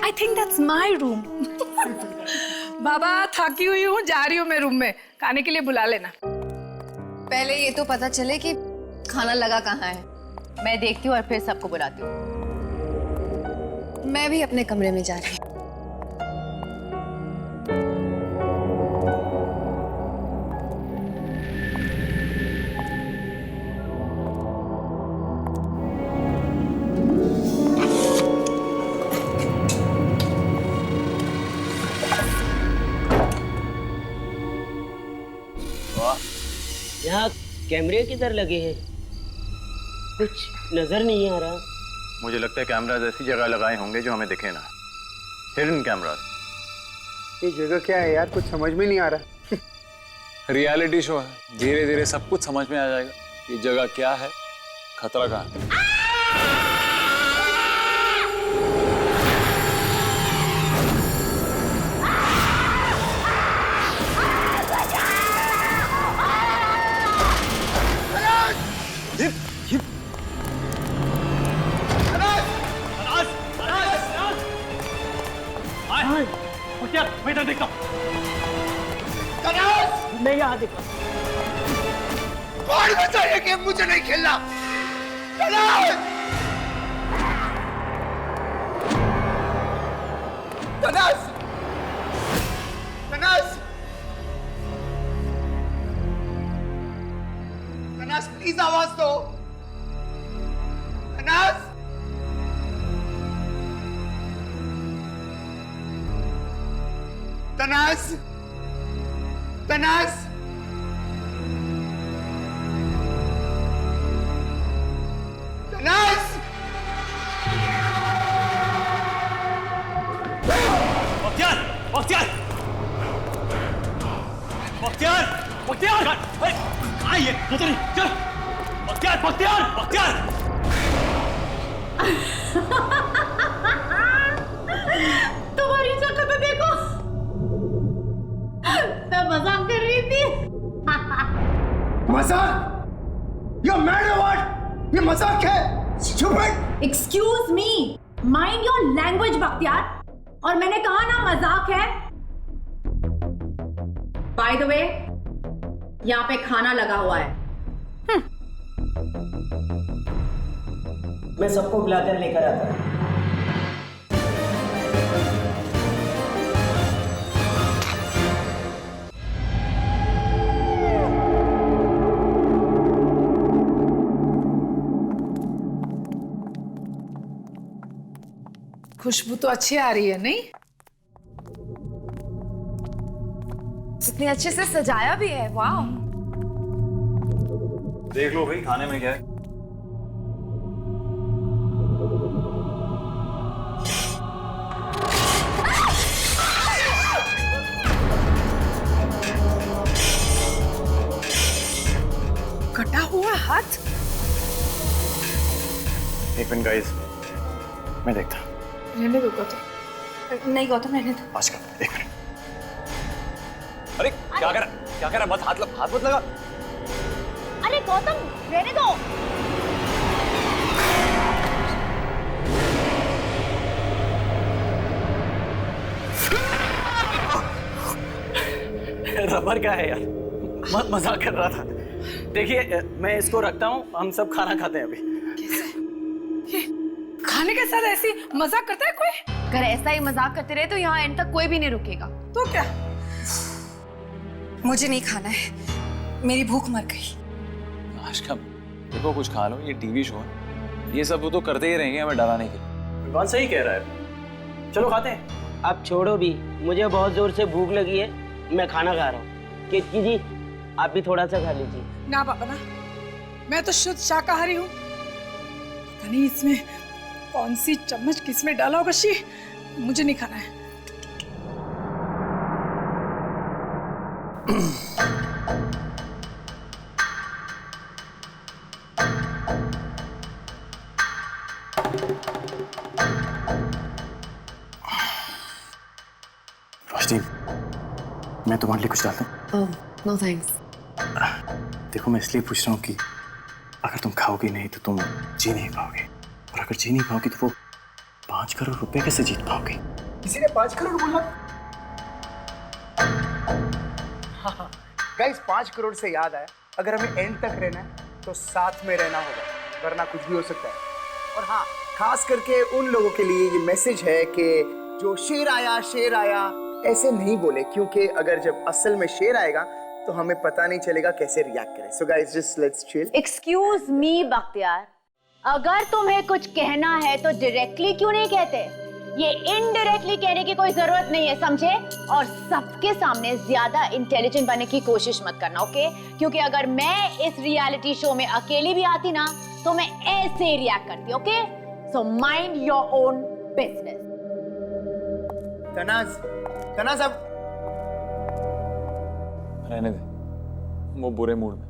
I think that's my room. बाबा, थकी हुई हूँ, जा रही हूँ मैं रूम में। खाने के लिए बुला लेना। पहले ये तो पता चले कि खाना लगा कहाँ है। मैं देखती हूँ और फिर सबको बुलाती हूँ। मैं भी अपने कमरे में जा रही हूँ। यहाँ कैमरे किधर लगे हैं? कुछ नजर नहीं आ रहा। मुझे लगता है कैमराज ऐसी जगह लगाए होंगे जो हमें दिखे ना। Hidden cameras. ये जगह क्या है यार, कुछ समझ में नहीं आ रहा। रियलिटी शो है, धीरे धीरे सब कुछ समझ में आ जाएगा। ये जगह क्या है, खतरा कहाँ है। मैं यहाँ दिखा। कौन बचा ये गेम? मुझे नहीं खेलना। तनास! तनास! तनास! तनास प्लीज आवाज दो। तनास! तनास! तनास! तनास! बख्तियार! बख्तियार! बख्तियार! बख्तियार! अरे कहाँ है ये? पता नहीं। चल! बख्तियार! बख्तियार! बख्तियार! तुम्हारी शक्ल तो देखो, मैं मजाक कर रही थी। मजाक? You're mad or what? ये मजाक है? Stupid! Excuse me, mind your language Bakhtiyar. और मैंने कहा ना मजाक है। बाय द वे, यहाँ पे खाना लगा हुआ है। मैं सबको बुलाकर लेकर आता हूँ। खुशबू तो अच्छी आ रही है, नहीं? इतने अच्छे से सजाया भी है, वाह। देख लो भाई खाने में क्या है। कटा हुआ हाथ। एक मिनट गाइस, मैं देखता। रहने दो गौतम। नहीं गौतम, रहने दो। आज का एक मिनट। अरे क्या कर मत हाथ मत लगा। अरे गौतम, रहने दो। रबर का है यार, मजाक कर रहा था। देखिए मैं इसको रखता हूँ, हम सब खाना खाते हैं अभी। खाने के साथ ऐसी मजाक करता है कोई? अगर ऐसा ही मजाक करते रहे तो यहाँ एंड तक कोई भी नहीं रुकेगा। तो क्या? मुझे नहीं खाना है, मेरी भूख मर गई। आशिका देखो कुछ खा लो, ये टीवी शो है, ये सब वो तो करते ही रहेंगे हमें डराने के लिए। कौन सही कह रहा है, चलो खाते हैं। आप छोड़ो भी, मुझे बहुत जोर से भूख लगी है, मैं खाना खा रहा हूँ। केतकी जी आप भी थोड़ा सा खा लीजिए। ना पापा ना, मैं तो शुद्ध शाकाहारी हूँ। पता नहीं इसमें कौन सी चम्मच किसमें डाला होगा। शी, मुझे नहीं खाना है। रोशनी, मैं तुम्हारे लिए कुछ डालता हूँ। No thanks. देखो मैं इसलिए पूछ रहा हूँ कि अगर तुम खाओगी नहीं तो तुम जी नहीं पाओगे, और अगर जी नहीं पाओगी तो वो 5 करोड़ रुपए कैसे जीत पाओगे? किसी ने 5 करोड़ बोला? गाइस 5 करोड़ से याद आया, अगर हमें एंड तक रहना है तो साथ में रहना होगा, वरना कुछ भी हो सकता है। और हाँ, खास करके उन लोगों के लिए ये मैसेज है कि जो शेर आया ऐसे नहीं बोले, क्योंकि अगर जब असल में शेर आएगा तो हमें पता नहीं चलेगा कैसे रिएक्ट करें। So guys just let's chill. Excuse me Bakhtiyar, अगर तुम्हें कुछ कहना है तो डायरेक्टली क्यों नहीं कहते? ये इनडायरेक्टली कहने की कोई जरूरत नहीं है, समझे? और सबके सामने ज्यादा इंटेलिजेंट बनने की कोशिश मत करना, ओके? क्योंकि अगर मैं इस रियलिटी शो में अकेली भी आती ना तो मैं ऐसे रिएक्ट करती, okay? So mind your own business. Tanaz अब रहने दे, वो बुरे मूड में।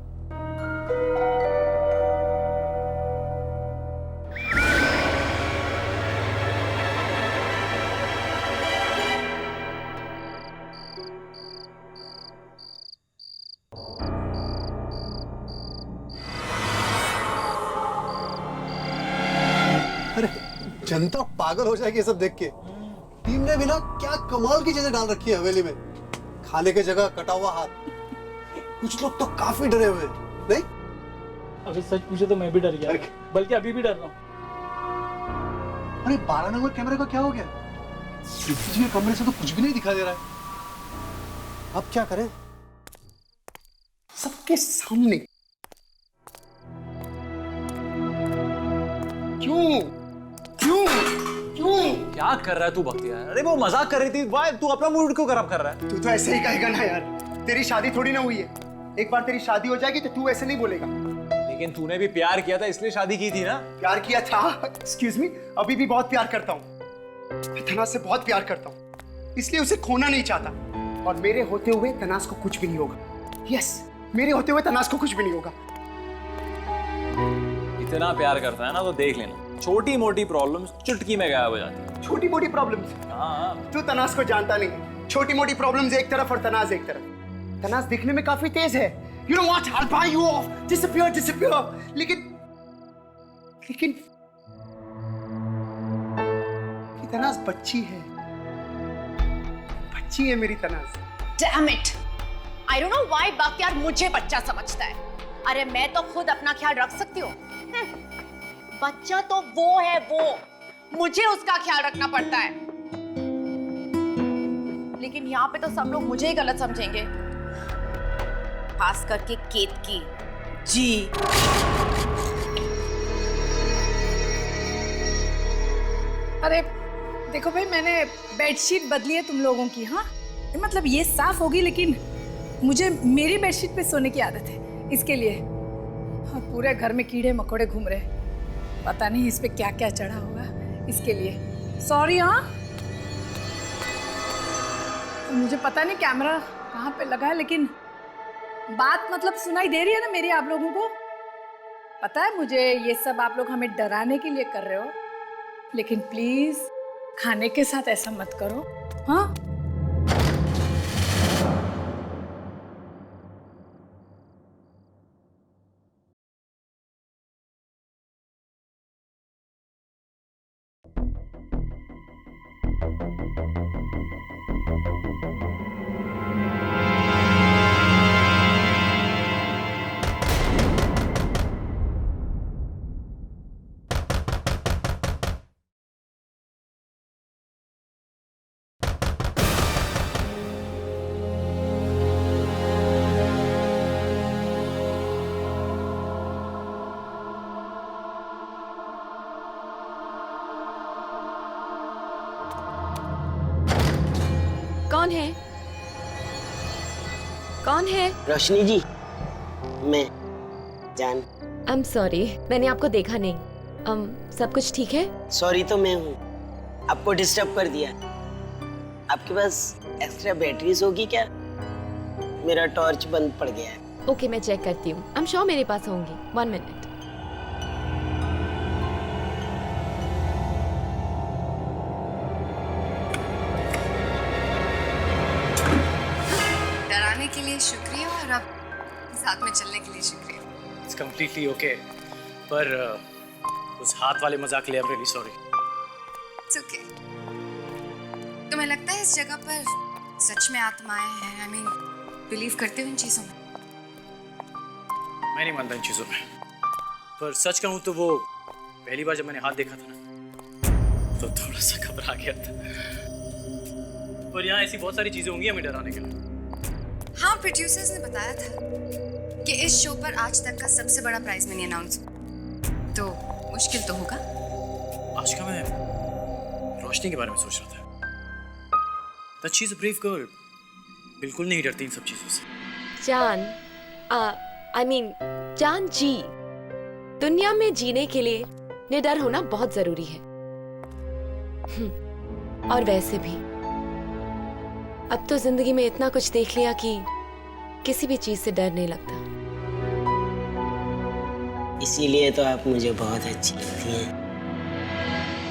अरे जनता पागल हो जाएगी ये सब देख के। टीम ने भी ना क्या कमाल की चीजें डाल रखी है हवेली में, खाने की जगह कटा हुआ हाथ। कुछ लोग तो काफी डरे हुए हैं, नहीं? अगर सच पूछे तो मैं भी डर गया, बल्कि अभी भी डर रहा हूँ। अरे 12 नंबर कैमरे का क्या हो गया? कीर्ति जी के कमरे से तो कुछ भी नहीं दिखाई दे रहा है। अब क्या करें? सबके सामने क्यों क्यों क्यों? क्या कर रहा है तू बख्तियार? अरे वो मजाक कर रही थी, वाह तू अपना मूड क्यों खराब कर रहा है? तू तो ऐसे ही कहेगा ना यार, तेरी शादी थोड़ी ना हुई है। एक बार तेरी शादी हो जाएगी तो तू ऐसे नहीं बोलेगा। लेकिन तूने भी प्यार किया था इसलिए शादी की थी ना? प्यार किया था? एक्सक्यूज मी, अभी भी बहुत प्यार करता हूँ। मैं तनाज से बहुत प्यार करता हूँ, इसलिए उसे खोना नहीं चाहता। और मेरे होते हुए तनाज को कुछ भी नहीं होगा। यस, मेरे होते हुए तनाज को कुछ भी नहीं होगा। इतना प्यार करता है ना तो देख लेना, छोटी मोटी प्रॉब्लम्स चुटकी में गायब हो जाती है। छोटी मोटी प्रॉब्लम्स? हाँ। तू तनाज को जानता नहीं। छोटी मोटी प्रॉब्लम्स एक तरफ और तनाज एक तरफ। तनाज दिखने में काफी तेज है। You know what? I'll buy you off. Disappear, disappear. लेकिन तनाज बच्ची है। बच्ची है मेरी Tanaz. Damn it! I don't know why Bakhtiyar मुझे बच्चा समझता है। अरे मैं तो खुद अपना ख्याल रख सकती हूँ। बच्चा तो वो है, वो मुझे उसका ख्याल रखना पड़ता है। लेकिन यहाँ पे तो सब लोग मुझे ही गलत समझेंगे, खास करके केतकी जी। अरे देखो भाई, मैंने बेडशीट बदली है तुम लोगों की। हाँ, मतलब ये साफ होगी, लेकिन मुझे मेरी बेडशीट पे सोने की आदत है, इसके लिए। और पूरे घर में कीड़े मकोड़े घूम रहे, पता नहीं इस पे क्या क्या चढ़ा होगा, इसके लिए सॉरी। हाँ, मुझे पता नहीं कैमरा कहाँ पे लगा है, लेकिन बात मतलब सुनाई दे रही है ना मेरी आप लोगों को? पता है मुझे ये सब आप लोग हमें डराने के लिए कर रहे हो, लेकिन प्लीज खाने के साथ ऐसा मत करो। हाँ, कौन है? कौन है? रोशनी जी, मैं जान। आई एम सॉरी, मैंने आपको देखा नहीं। सब कुछ ठीक है? सॉरी तो मैं हूँ, आपको डिस्टर्ब कर दिया। आपके पास एक्स्ट्रा बैटरीज होगी क्या? मेरा टॉर्च बंद पड़ गया है। ओके, मैं चेक करती हूँ। आई एम श्योर मेरे पास होंगी। 1 मिनट। डराने के लिए शुक्रिया और अब साथ में चलने के लिए शुक्रिया। इट्स कंप्लीटली ओके, पर उस हाथ वाले मजाक के लिए I am really sorry. It's okay. तुम्हें लगता है इस जगह पर सच में आत्माएं हैं? आई मीन, बिलीव करते हो इन चीजों में? मैं नहीं मानता इन चीजों में, पर सच कहूँ तो वो पहली बार जब मैंने हाथ देखा था ना, तो थोड़ा सा घबरा गया था। पर यहाँ ऐसी बहुत सारी चीजें होंगी हमें डराने के लिए। हाँ, प्रोड्यूसर्स ने बताया था कि इस शो पर आज तक का सबसे बड़ा प्राइज मनी अनाउंस, तो मुश्किल तो होगा। आज का मैं रोशनी के बारे में सोच रहा था। That she's a brave girl, बिल्कुल नहीं डरती इन सब चीजों से। जान, आई मीन जान जी, दुनिया में जीने के लिए निडर होना बहुत जरूरी है। और वैसे भी अब तो जिंदगी में इतना कुछ देख लिया कि किसी भी चीज से डर नहीं लगता। इसीलिए तो आप मुझे बहुत अच्छी लगती हैं।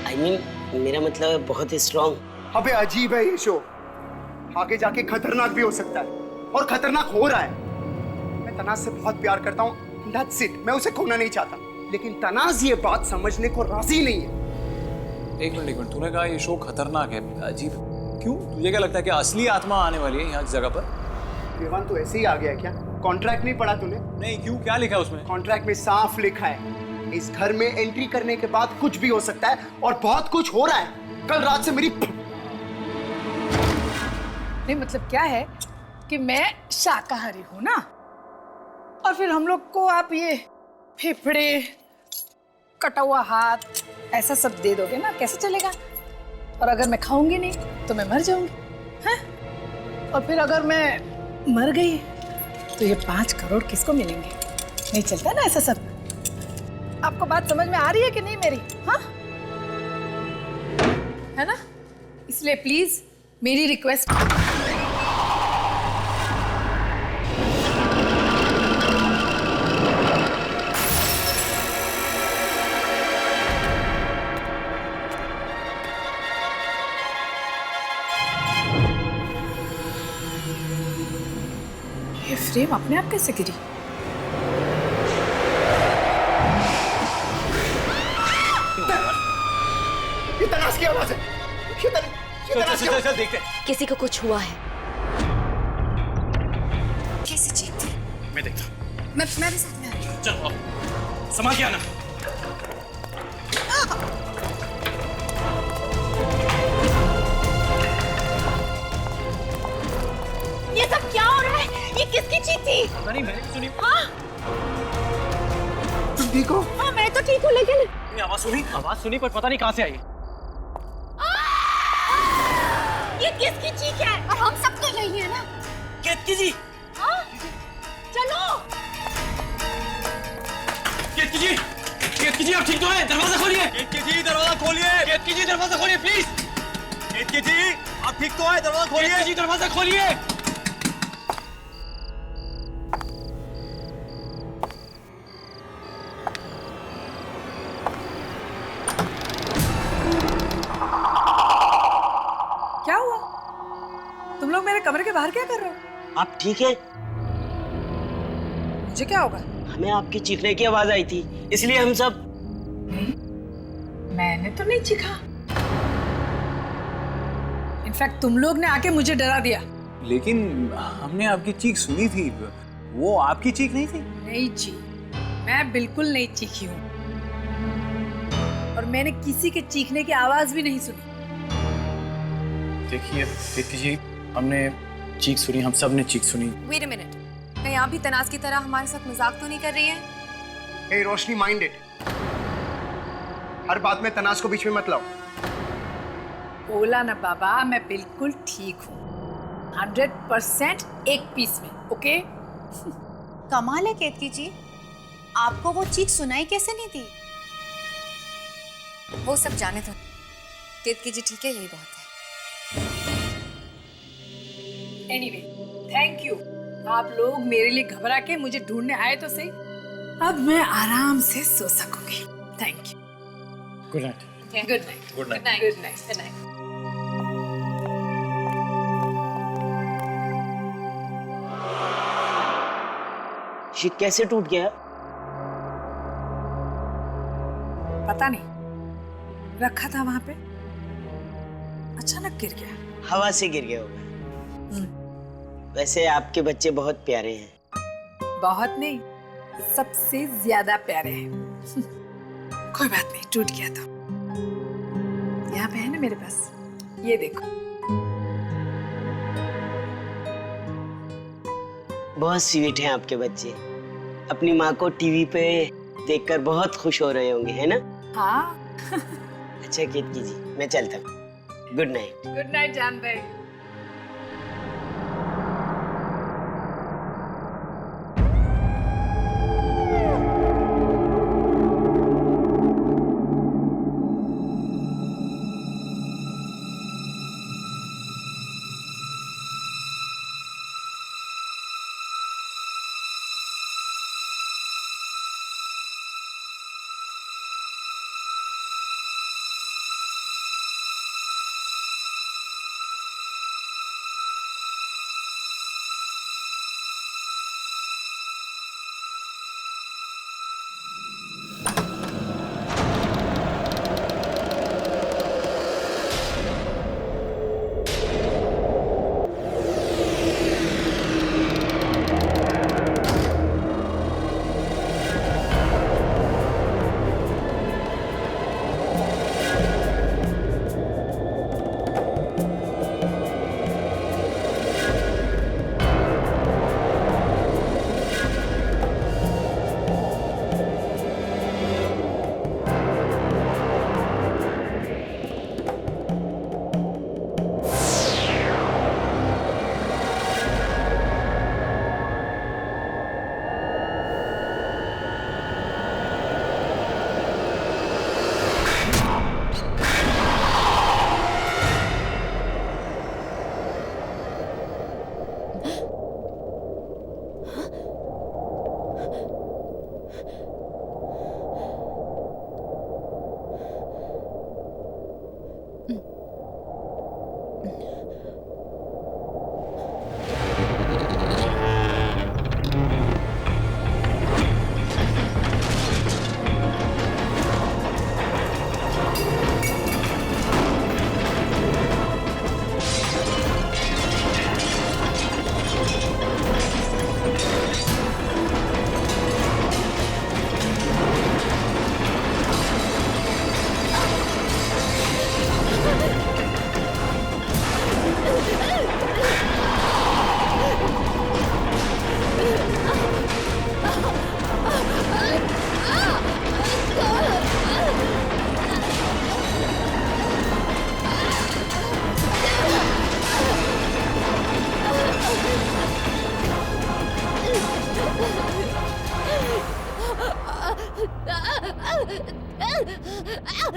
I mean, मेरा मतलब है बहुत स्ट्रॉन्ग। अबे अजीब है ये शो, आगे जाके खतरनाक भी हो सकता है, और खतरनाक हो रहा है। मैं तनाज से बहुत प्यार करता हूँ, that's it, मैं उसे खोना नहीं चाहता, लेकिन तनाज ये बात समझने को राजी नहीं है। एक मिनट, तूने कहा ये शो खतरनाक है, अजीब क्यों? तुझे क्या लगता है कि असली आत्मा आने वाली है यहाँ इस जगह पर? विवान तो ऐसे ही आ गया क्या? कॉन्ट्रैक्ट नहीं पढ़ा तूने? नहीं, क्यों? क्या लिखा है उसमें? कॉन्ट्रैक्ट में साफ लिखा है, इस घर में एंट्री करने के बाद कुछ भी हो सकता है, और बहुत कुछ हो रहा है। कल रात से मेरी नहीं, मतलब क्या है कि मैं शाकाहारी हूँ ना, और फिर हम लोग को आप ये फेफड़े, कटा हुआ हाथ, ऐसा सब दे दोगे ना, कैसे चलेगा? और अगर मैं खाऊंगी नहीं तो मैं मर जाऊंगी, हैं? और फिर अगर मैं मर गई तो ये 5 करोड़ किसको मिलेंगे? नहीं चलता ना ऐसा सब। आपको बात समझ में आ रही है कि नहीं मेरी? हाँ, है ना? इसलिए प्लीज मेरी रिक्वेस्ट, ये फ्रेम अपने आप कैसे गिरी? ये तनाश की आवाज है। चल देखते हैं। किसी को कुछ हुआ है। कैसी चीख थी? मैं देखता हूँ। मैं भी साथ में आ रही हूँ। चलो, संभाल के आना। ये सब क्या हो रहा है? ये किसकी चीख थी? पता नहीं, मैंने सुनी। हाँ, तुम ठीक हो? हाँ मैं तो ठीक हूँ, लेकिन आवाज सुनी पर पता नहीं कहाँ से आई। ये किसकी चीख है? और हम सब तो यही है ना? केतकी जी, हाँ, चलो। केतकी जी आप ठीक तो हैं? दरवाजा खोलिए। केतकी जी दरवाजा खोलिए। केतकी जी दरवाजा खोलिए प्लीज। केतकी जी आप ठीक तो हैं? दरवाजा खोलिए। केतकी जी दरवाजा खोलिए। क्या हुआ? तुम लोग मेरे कमरे के बाहर क्या कर रहे हो? आप ठीक हैं? मुझे क्या होगा? हमें आपकी चीखने की आवाज आई थी, इसलिए हम सब। मैंने तो नहीं चीखा। इनफैक्ट तुम लोग ने आके मुझे डरा दिया। लेकिन हमने आपकी चीख सुनी थी, वो आपकी चीख नहीं थी। नहीं जी, मैं बिल्कुल नहीं चीखी हूँ, और मैंने किसी के चीखने की आवाज भी नहीं सुनी। देखिए केतकी जी, हमने चीख सुनी, हम सब ने चीख सुनी। वेट अ मिनट, कहीं आप भी तनाज की तरह हमारे साथ मजाक तो नहीं कर रही है? हे रोशनी, माइंड इट। हर बात में तनाश को बीच में मत लाओ। बोला ना बाबा, मैं बिल्कुल ठीक हूँ, 100% एक पीस में। ओके? कमाल है केतकी जी, आपको वो चीख सुनाई कैसे नहीं थी? वो सब जाने दो। केतकी जी ठीक है, यही बहुत है। Anyway, thank you. आप लोग मेरे लिए घबरा के मुझे ढूंढने आए तो सही। अब मैं आराम से सो सकूंगी। Thank you. Good night. Good night. Good night. Good night. Good night. ये कैसे टूट गया? पता नहीं, रखा था वहां पे, अचानक गिर गया। हवा से गिर गया होगा। वैसे आपके बच्चे बहुत प्यारे हैं। बहुत नहीं, सबसे ज्यादा प्यारे हैं। कोई बात नहीं, टूट गया तो यहाँ पे है ना मेरे पास, ये देखो। बहुत स्वीट हैं आपके बच्चे। अपनी माँ को टीवी पे देखकर बहुत खुश हो रहे होंगे, है ना? हाँ। अच्छा केतकी जी, मैं चलता हूँ। Good night. गुड नाइट जान भाई।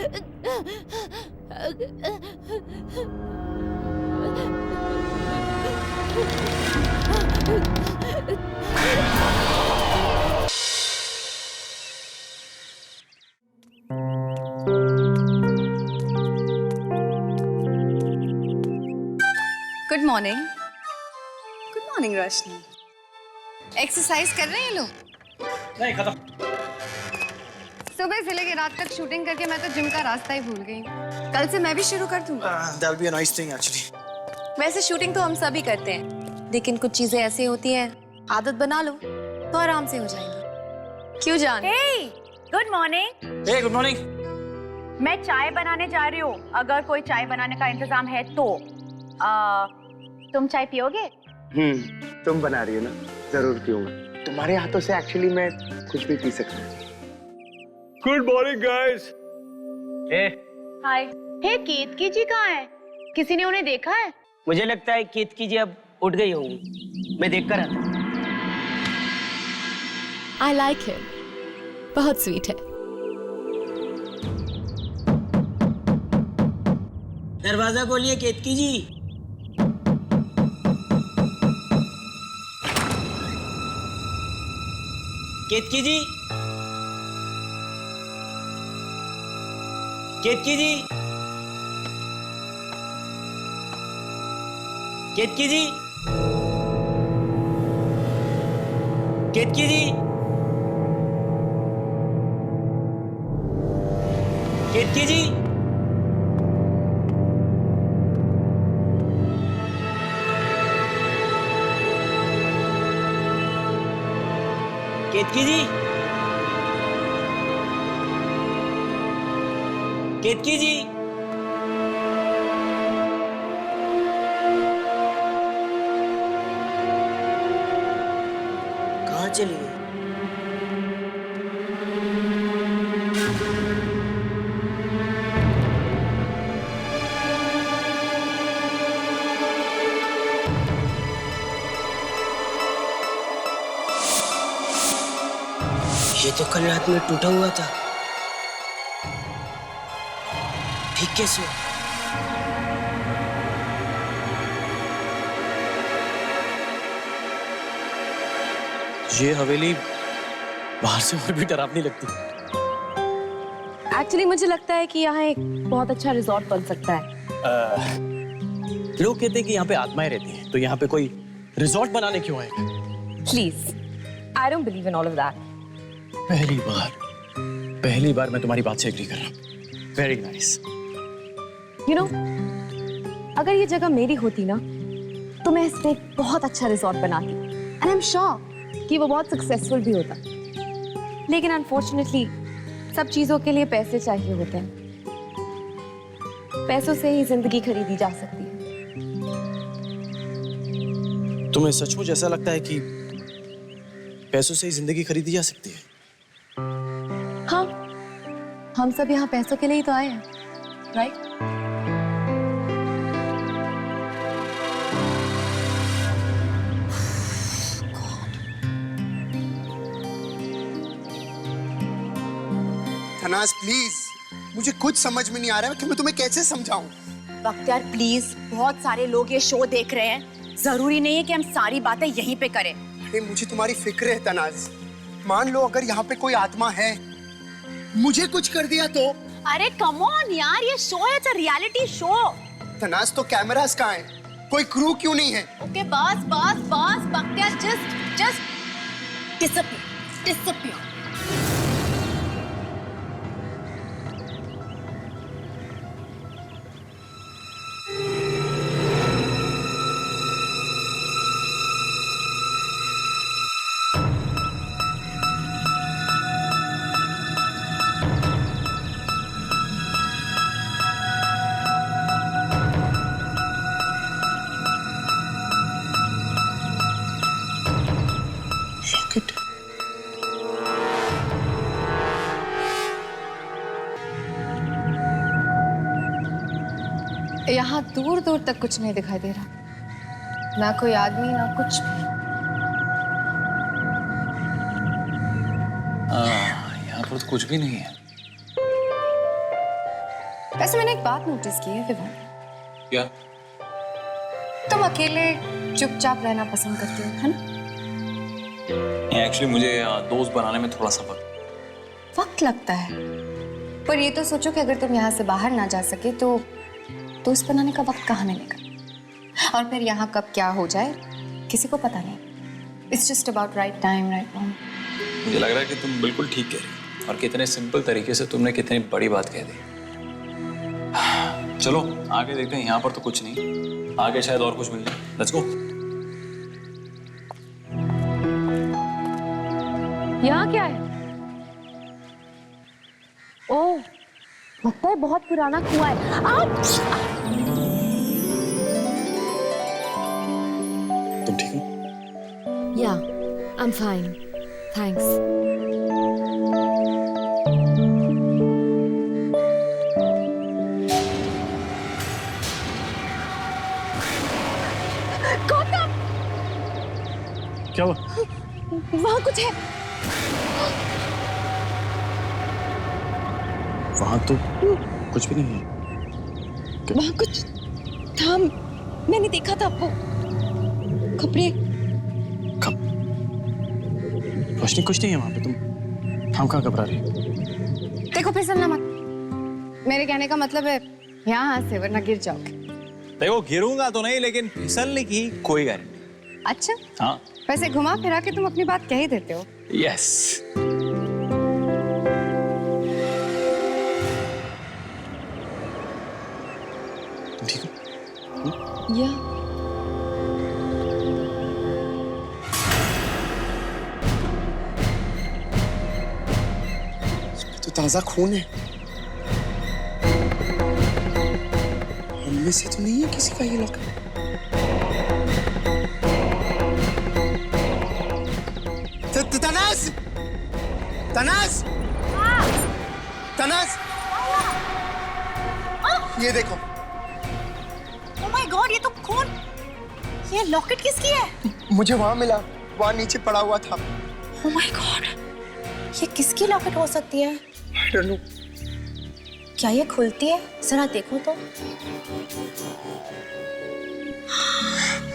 Good morning. गुड मॉर्निंग रोशनी। एक्सरसाइज कर रहे हैं ये लोग? नहीं, खत्म। सुबह से लेकर रात तक शूटिंग करके मैं तो जिम का रास्ता ही भूल गई। कल से मैं भी शुरू कर दूंगा। That'll be a nice thing actually. वैसे शूटिंग तो हम सभी करते हैं, लेकिन कुछ चीजें ऐसी होती हैं, आदत बना लो तो आराम से हो जाएंगी। क्यों जान? Hey, good morning. Hey, good morning. मैं चाय बनाने जा रही हूँ। अगर कोई चाय बनाने का इंतजाम है तो तुम चाय पियोगे? तुम बना रही हो ना, जरूर पीऊंगा। तुम्हारे हाथों से एक्चुअली मैं कुछ भी पी सकता हूँ। Good morning, guys. Hey. हाय। हे, केतकी जी कहाँ है? किसी ने उन्हें देखा है? मुझे लगता है केतकी जी अब उठ गई होंगी। मैं देख कर आता। I like him. बहुत स्वीट है। दरवाजा खोलिए केतकी जी। केतकी जी, केतकी जी, केतकी जी, केतकी जी, केतकी जी, केतकी जी, केतकी जी, कहाँ चली गई? ये तो कल रात में टूटा हुआ था, ठीक कैसे? ये हवेली बाहर से और भी डरावनी लगती है। एक्चुअली मुझे लगता है कि यहाँ एक बहुत अच्छा रिजॉर्ट बन सकता है। लोग कहते हैं कि यहाँ पे आत्माएं रहती हैं, तो यहाँ पे कोई रिजॉर्ट बनाने क्यों आए? Please, I don't believe in all of that. पहली बार मैं तुम्हारी बात से एग्री कर रहा हूँ। Very nice. यू नो, अगर ये जगह मेरी होती ना, तो मैं इस पे एक बहुत अच्छा रिजॉर्ट बनाती, एंड आई एम श्योर कि वो बहुत सक्सेसफुल भी होता। लेकिन अनफॉर्चुनेटली सब चीजों के लिए पैसे चाहिए होते हैं। पैसों से ही जिंदगी खरीदी जा सकती है। तुम्हें सचमुच ऐसा लगता है कि पैसों से ही जिंदगी खरीदी जा सकती है? हाँ, हम सब यहाँ पैसों के लिए ही तो आए हैं, राइट? धनाज प्लीज, मुझे कुछ समझ में नहीं आ रहा है कि मैं तुम्हें कैसे समझाऊं। बख्तियार प्लीज, बहुत सारे लोग ये शो देख रहे हैं, जरूरी नहीं है कि हम सारी बातें यहीं पे करें। अरे मुझे तुम्हारी फिक्र है तनाज। मान लो अगर यहाँ पे कोई आत्मा है, मुझे कुछ कर दिया तो? अरे कम ऑन यार, ये शो है, रियलिटी शो। तनाज तो कैमरास कहाँ है? कोई क्रू क्यों नहीं है? ओके बस बस बस बख्तियार, जस्ट डिसअपीयर। यहाँ दूर दूर तक कुछ नहीं दिखाई दे रहा, ना कोई आदमी ना कुछ भी। यहाँ पर तो कुछ भी नहीं है। वैसे मैंने एक बात नोटिस की है विवान। क्या? तुम अकेले चुपचाप रहना पसंद करते हो, है ना? एक्चुअली मुझे दोस्त बनाने में थोड़ा सा वक्त लगता है, पर ये तो सोचो कि अगर तुम यहाँ से बाहर ना जा सके तो दोस्त बनाने का वक्त कहाँ मिलेगा। और फिर यहाँ कब क्या हो जाए किसी को पता नहीं। It's just about right time, right moment. मुझे लग रहा है कि तुम बिल्कुल ठीक कह रही हो और कितने सिंपल तरीके से तुमने कितनी बड़ी बात कह दी। चलो आगे देखते हैं, यहाँ पर तो कुछ नहीं, आगे शायद और कुछ मिल जाए। Let's go. यहाँ क्या है? ओह, लगता है बहुत पुराना कुआं है। तुम ठीक हो? Yeah, I'm fine. Thanks. Gautam! क्या हुआ? वहाँ कुछ है। वहाँ तो कुछ भी नहीं है। वहाँ कुछ था, मैंने देखा था वो कपड़े। रोशनी कुछ नहीं है वहाँ पे, तुम कहाँ घबरा रही हो? देखो फिसलना मत, मेरे कहने का मतलब है यहाँ से, वरना गिर जाओगे। देखो गिरूंगा तो नहीं, लेकिन फिसलने की कोई गारंटी। अच्छा, हाँ वैसे घुमा फिरा के तुम अपनी बात कह ही देते हो। यस। तुम ठीक हो? या तो ताजा खून है, उनमें से तो नहीं है किसी का ये लॉकेट। तनास, तनास, तनास, ये देखो। ओह माय गॉड, ये तो खून। ये लॉकेट किसकी है? मुझे वहां मिला, वहां नीचे पड़ा हुआ था। ओह माय गॉड, ये किसकी लॉकेट हो सकती है? I don't know. क्या ये खुलती है? जरा देखो तो।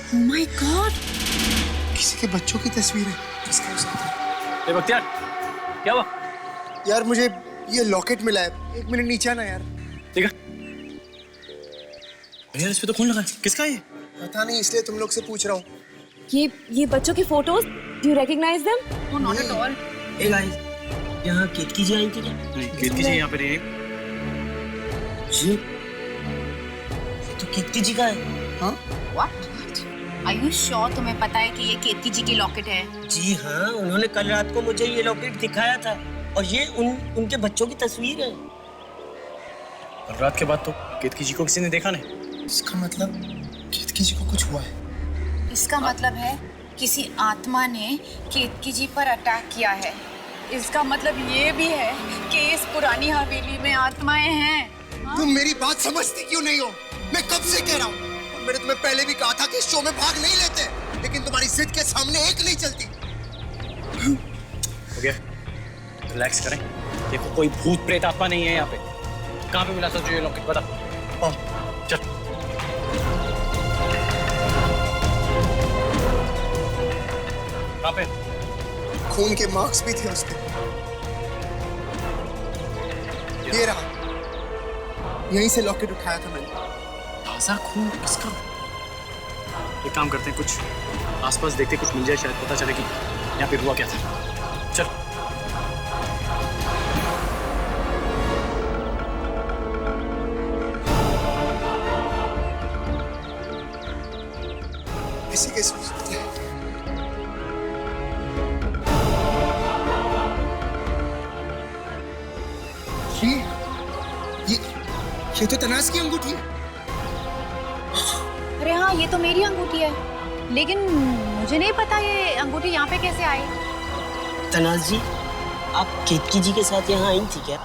ओह माय गॉड, किसी के बच्चों की तस्वीर है। किसका हो सकता है? ए बख्तियार, क्या हुआ? यार मुझे ये लॉकेट मिला है, एक मिनट नीचे आना यार। ठीक है यार, इस पे तो खून लगा है। किसका है ये? पता नहीं, इसलिए तुम लोग से पूछ रहा हूँ। ये बच्चों की photos, do you recognize them? Oh not at all. Hey guys, यहाँ केतकी जी आई थी क्या? नहीं, केतकी जी यहाँ पे नहीं। ये तो केतकी जी का है। हाँ? व्हाट? आर यू श्योर तुम्हें पता है कि ये केतकी जी की लॉकेट है? जी हाँ, उन्होंने कल रात को मुझे ये लॉकेट दिखाया था और ये उनके बच्चों की तस्वीर है। कल रात के बाद तो केतकी जी को किसी ने देखा नहीं। इसका मतलब केतकी जी को कुछ हुआ है। इसका मतलब है किसी आत्मा ने केतकी जी पर अटैक किया है। इसका मतलब ये भी है कि इस पुरानी हवेली में आत्माएं हैं। तुम मेरी बात समझती क्यों नहीं हो? मैं कब से कह रहा हूँ, मैंने तुम्हें पहले भी कहा था कि इस शो में भाग नहीं लेते, लेकिन तुम्हारी जिद के सामने एक नहीं चलती। हो गया, रिलैक्स करें। देखो कोई भूत प्रेत आत्मा नहीं है यहाँ पे। कहाँ पे मिला था जो ये लॉकेट? बता। चल। कहाँ पे? खून के मार्क्स भी थे उस पे। ये रहा, यहीं से लॉकेट उठाया था मैंने। ताजा खून किसका? एक काम करते हैं, कुछ आसपास देखते, कुछ मिल जाए, शायद पता चले कि यहाँ पे हुआ क्या था। चल। ऐसे कैसे हो सकता है? ये तो तनास की अंगूठी है। अरे हाँ, ये तो मेरी अंगूठी है, लेकिन मुझे नहीं पता ये अंगूठी यहाँ पे कैसे आई। तनास जी, आप केतकी जी के साथ यहाँ आई थी क्या?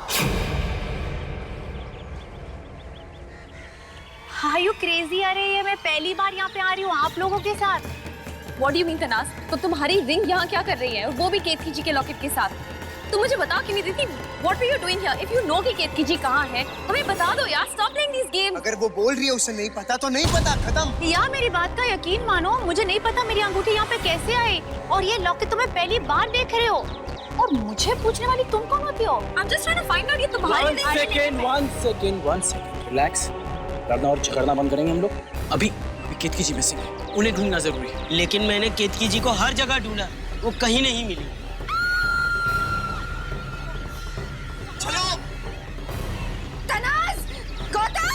Are you crazy? अरे ये मैं पहली बार यहाँ पे आ रही हूँ आप लोगों के साथ। What do you mean तनास? तो तुम्हारी रिंग यहाँ क्या कर रही है? और वो भी केतकी जी के लॉकेट के साथ। तुम मुझे बता क्यों नहीं देती? What were you doing here? If you know कि केतकी जी कहाँ है, हमें बता दो यार. Stop playing these games. अगर वो बोल रही है उसे नहीं पता तो नहीं पता, खत्म. यार मेरी बात का यकीन मानो, मुझे नहीं पता मेरी अंगूठी यहाँ पे कैसे आई और ये लॉकेट तुम्हें पहली बार देख रहे हो और मुझे पूछने वाली तुम कौन होती हो? I'm just trying to find out ये तुम्हारी one second. Relax. लड़ना और झगड़ना बंद करेंगे हम लोग. अभी केतकी जी मिसिंग है. उन्हें ढूंढना जरूरी है. लेकिन मैंने केतकी जी को हर जगह ढूंढा, वो कहीं नहीं मिली. चलो. तनाज, गौतम.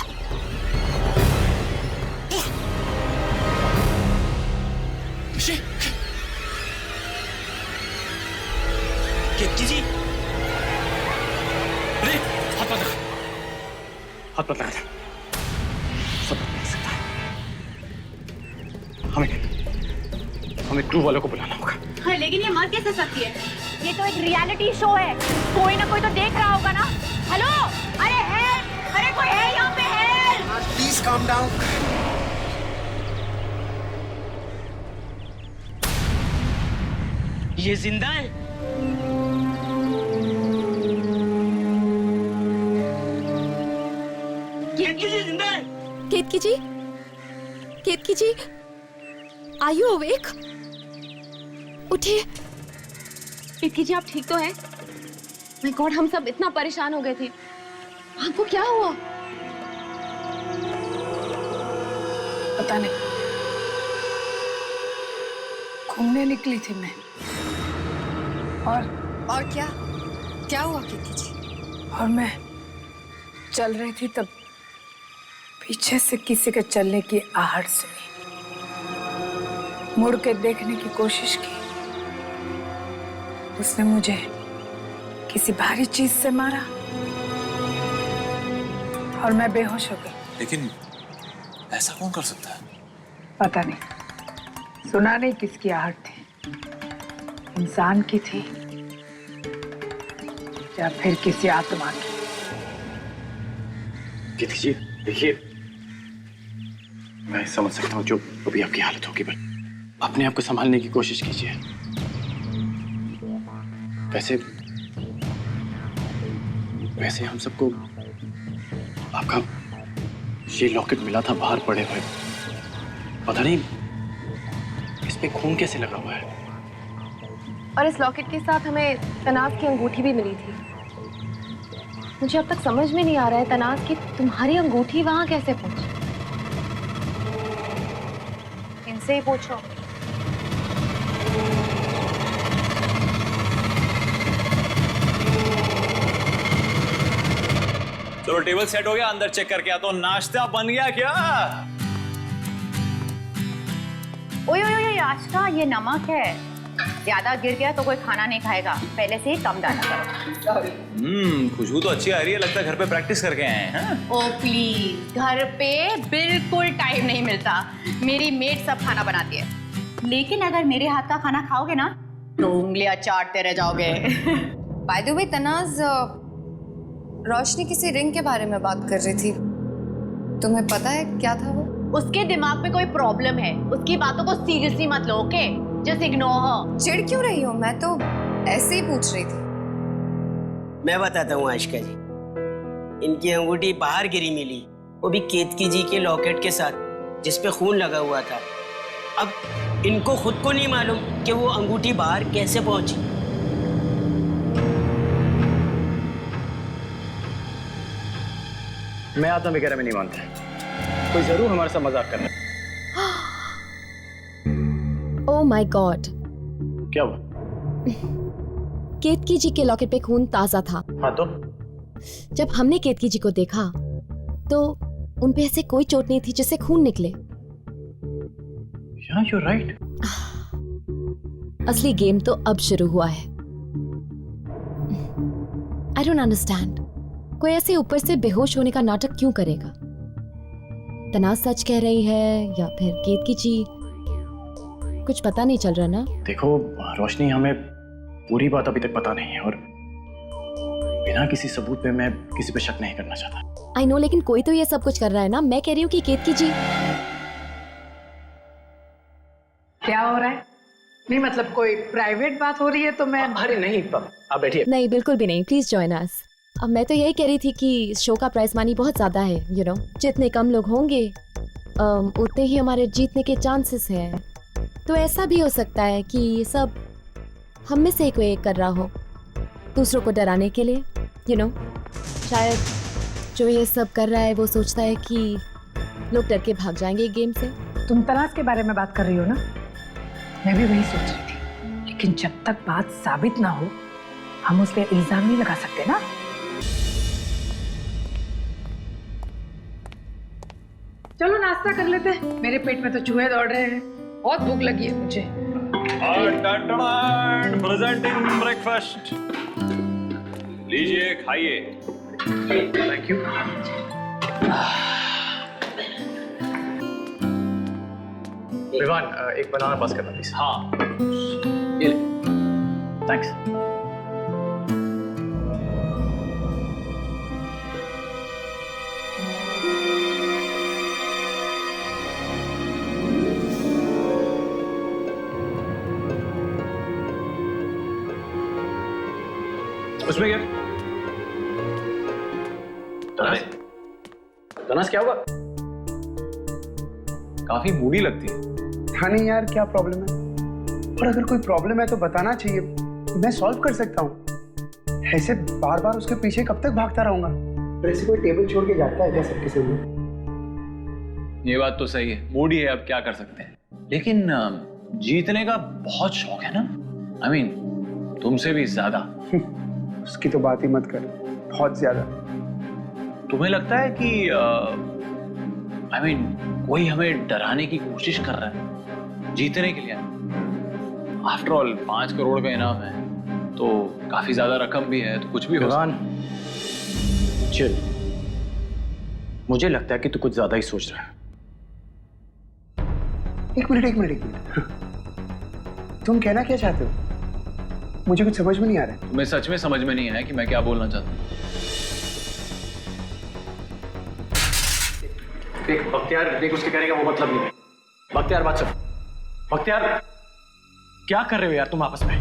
केतकी जी. हाथ मत लगा. सब देख सकता है. हमें क्रू वालों को बुलाना होगा. हाँ, लेकिन ये मर कैसे सकती है? ये तो एक रियलिटी शो है. कोई ना कोई तो देख रहा होगा ना. हेलो, अरे हेल्प, अरे कोई है यहाँ पे? हेल्प. Please calm down. ये जिंदा है? केतकी जी जिंदा है? केतकी जी? केतकी जी? Are you awake? उठिए. केतकी जी आप ठीक तो हैं? My God, हम सब इतना परेशान हो गए थे. आपको क्या हुआ? पता नहीं. घूमने निकली थी मैं. और क्या हुआ केतकी जी? और मैं चल रही थी तब पीछे से किसी के चलने की आहट सुनी. मुड़ के देखने की कोशिश की. उसने मुझे किसी भारी चीज से मारा और मैं बेहोश हो गई. लेकिन ऐसा कौन कर सकता है? पता नहीं. सुना नहीं किसकी आहट थी. इंसान की थी या फिर किसी आत्मा की. केतकी जी देखिए, मैं समझ सकता हूँ जो अभी आपकी हालत होगी, पर अपने आप को संभालने की कोशिश कीजिए. वैसे हम सबको आपका ये लॉकेट मिला था बाहर पड़े हुए. पता नहीं इस पे खून कैसे लगा हुआ है. और इस लॉकेट के साथ हमें तनाज की अंगूठी भी मिली थी. मुझे अब तक समझ में नहीं आ रहा है तनाज कि तुम्हारी अंगूठी वहां कैसे पहुंची. इनसे ही पूछो. चलो टेबल सेट हो गया, अंदर चेक करके आता हूं. नाश्ता बन गया क्या? ओए ओए ओए आशका, ये नमक है. ज्यादा गिर गया तो कोई खाना नहीं खाएगा. पहले से ही कम डाला करो. खुशबू तो अच्छी आ रही है. लगता है घर पे प्रैक्टिस करके आए हैं. ओ प्लीज, घर पे बिल्कुल टाइम नहीं मिलता. मेरी मेड सब खाना बनाती है. लेकिन अगर मेरे हाथ का खाना खाओगे ना तो उंगलियां चाटते रह जाओगे. बाय द वे तनाज, रोशनी किसी रिंग के बारे में बात कर रही थी. तुम्हें पता है क्या था वो? उसके दिमाग में कोई प्रॉब्लम है. उसकी बातों को सीरियसली मत लो. Okay, just ignore her. चिढ़ क्यों रही हो? मैं तो ऐसे ही पूछ रही थी. मैं बताता हूँ आशिका जी. इनकी अंगूठी बाहर गिरी मिली, वो भी केतकी जी के लॉकेट के साथ जिसपे खून लगा हुआ था. अब इनको खुद को नहीं मालूम कि वो अंगूठी बाहर कैसे पहुंची. मैं आत्मा वगैरह में नहीं मानता. कोई जरूर हमारे साथ मजाक कर रहा है. Oh my God. क्या हुआ? केतकी जी के लॉकेट पे खून ताजा था. हाँ तो? जब हमने केतकी जी को देखा तो उन पे ऐसे कोई चोट नहीं थी जिससे खून निकले. Yeah, you're right. असली गेम तो अब शुरू हुआ है. I don't understand. कोई ऐसे ऊपर से बेहोश होने का नाटक क्यों करेगा? तनाज सच कह रही है या फिर केतकी जी? कुछ पता नहीं चल रहा ना. देखो रोशनी, हमें पूरी बात अभी तक पता नहीं है और बिना किसी सबूत पे मैं किसी पे शक नहीं करना चाहता. आई नो, लेकिन कोई तो ये सब कुछ कर रहा है ना. मैं कह रही हूँ कि केतकी जी. क्या हो रहा है? नहीं मतलब कोई प्राइवेट बात हो रही है तो मैं। अरे नहीं आप बैठिए। नहीं बिल्कुल भी नहीं, प्लीज जॉइन अस। अब मैं तो यही कह रही थी कि शो का प्राइस मनी बहुत ज़्यादा है, यू नो। जितने कम लोग होंगे उतने ही हमारे जीतने के चांसेस हैं। तो ऐसा भी हो सकता है कि ये सब हम में से ही कोई एक कर रहा हो, दूसरों को डराने के लिए, यू नो। शायद जो ये सब कर रहा है वो सोचता है कि लोग डर के भाग जाएंगे गेम से। तुम तनाज के बारे में बात कर रही हो ना? मैं भी वही सोच रही थी, लेकिन जब तक बात साबित ना हो हम उस पर इल्जाम नहीं लगा सकते ना। चलो नाश्ता कर लेते हैं, मेरे पेट में तो चूहे दौड़ रहे हैं, बहुत भूख लगी है मुझे। प्रेजेंटिंग ब्रेकफास्ट, लीजिए खाइए। Thank you. विवान एक बनाना पास करना प्लीज। हाँ ये ले। थैंक्स। उसमें क्या? तनास क्या हुआ? काफी मूडी लगती है। हाँ नहीं यार, क्या प्रॉब्लम है? और अगर कोई प्रॉब्लम है तो बताना चाहिए, मैं सॉल्व कर सकता हूँ। ऐसे बार बार उसके पीछे कब तक भागता रहूंगा? ऐसे कोई टेबल छोड़ के जाता है क्या सबके सामने? ये बात तो सही है, मूडी है, अब क्या कर सकते हैं। लेकिन जीतने का बहुत शौक है ना, I mean, तुमसे भी ज्यादा। उसकी तो बात ही मत कर, बहुत ज्यादा। तुम्हें लगता है कि I mean, कोई हमें डराने की कोशिश कर रहा है जीतने के लिए? आफ्टर ऑल 5 करोड़ का इनाम है तो काफी ज्यादा रकम भी है, तो कुछ भी हो सकता है। चिल, मुझे लगता है कि तू कुछ ज्यादा ही सोच रहा है। एक मिनट। तुम कहना क्या चाहते हो? मुझे कुछ समझ में नहीं आ रहा है। तुम्हें सच में समझ में नहीं आया कि मैं क्या बोलना चाहता हूँ? देख बख्तियार, देख उसके कहने का वो मतलब नहीं है। बख्तियार बात सुन। बख्तियार क्या कर रहे हो यार तुम आपस में?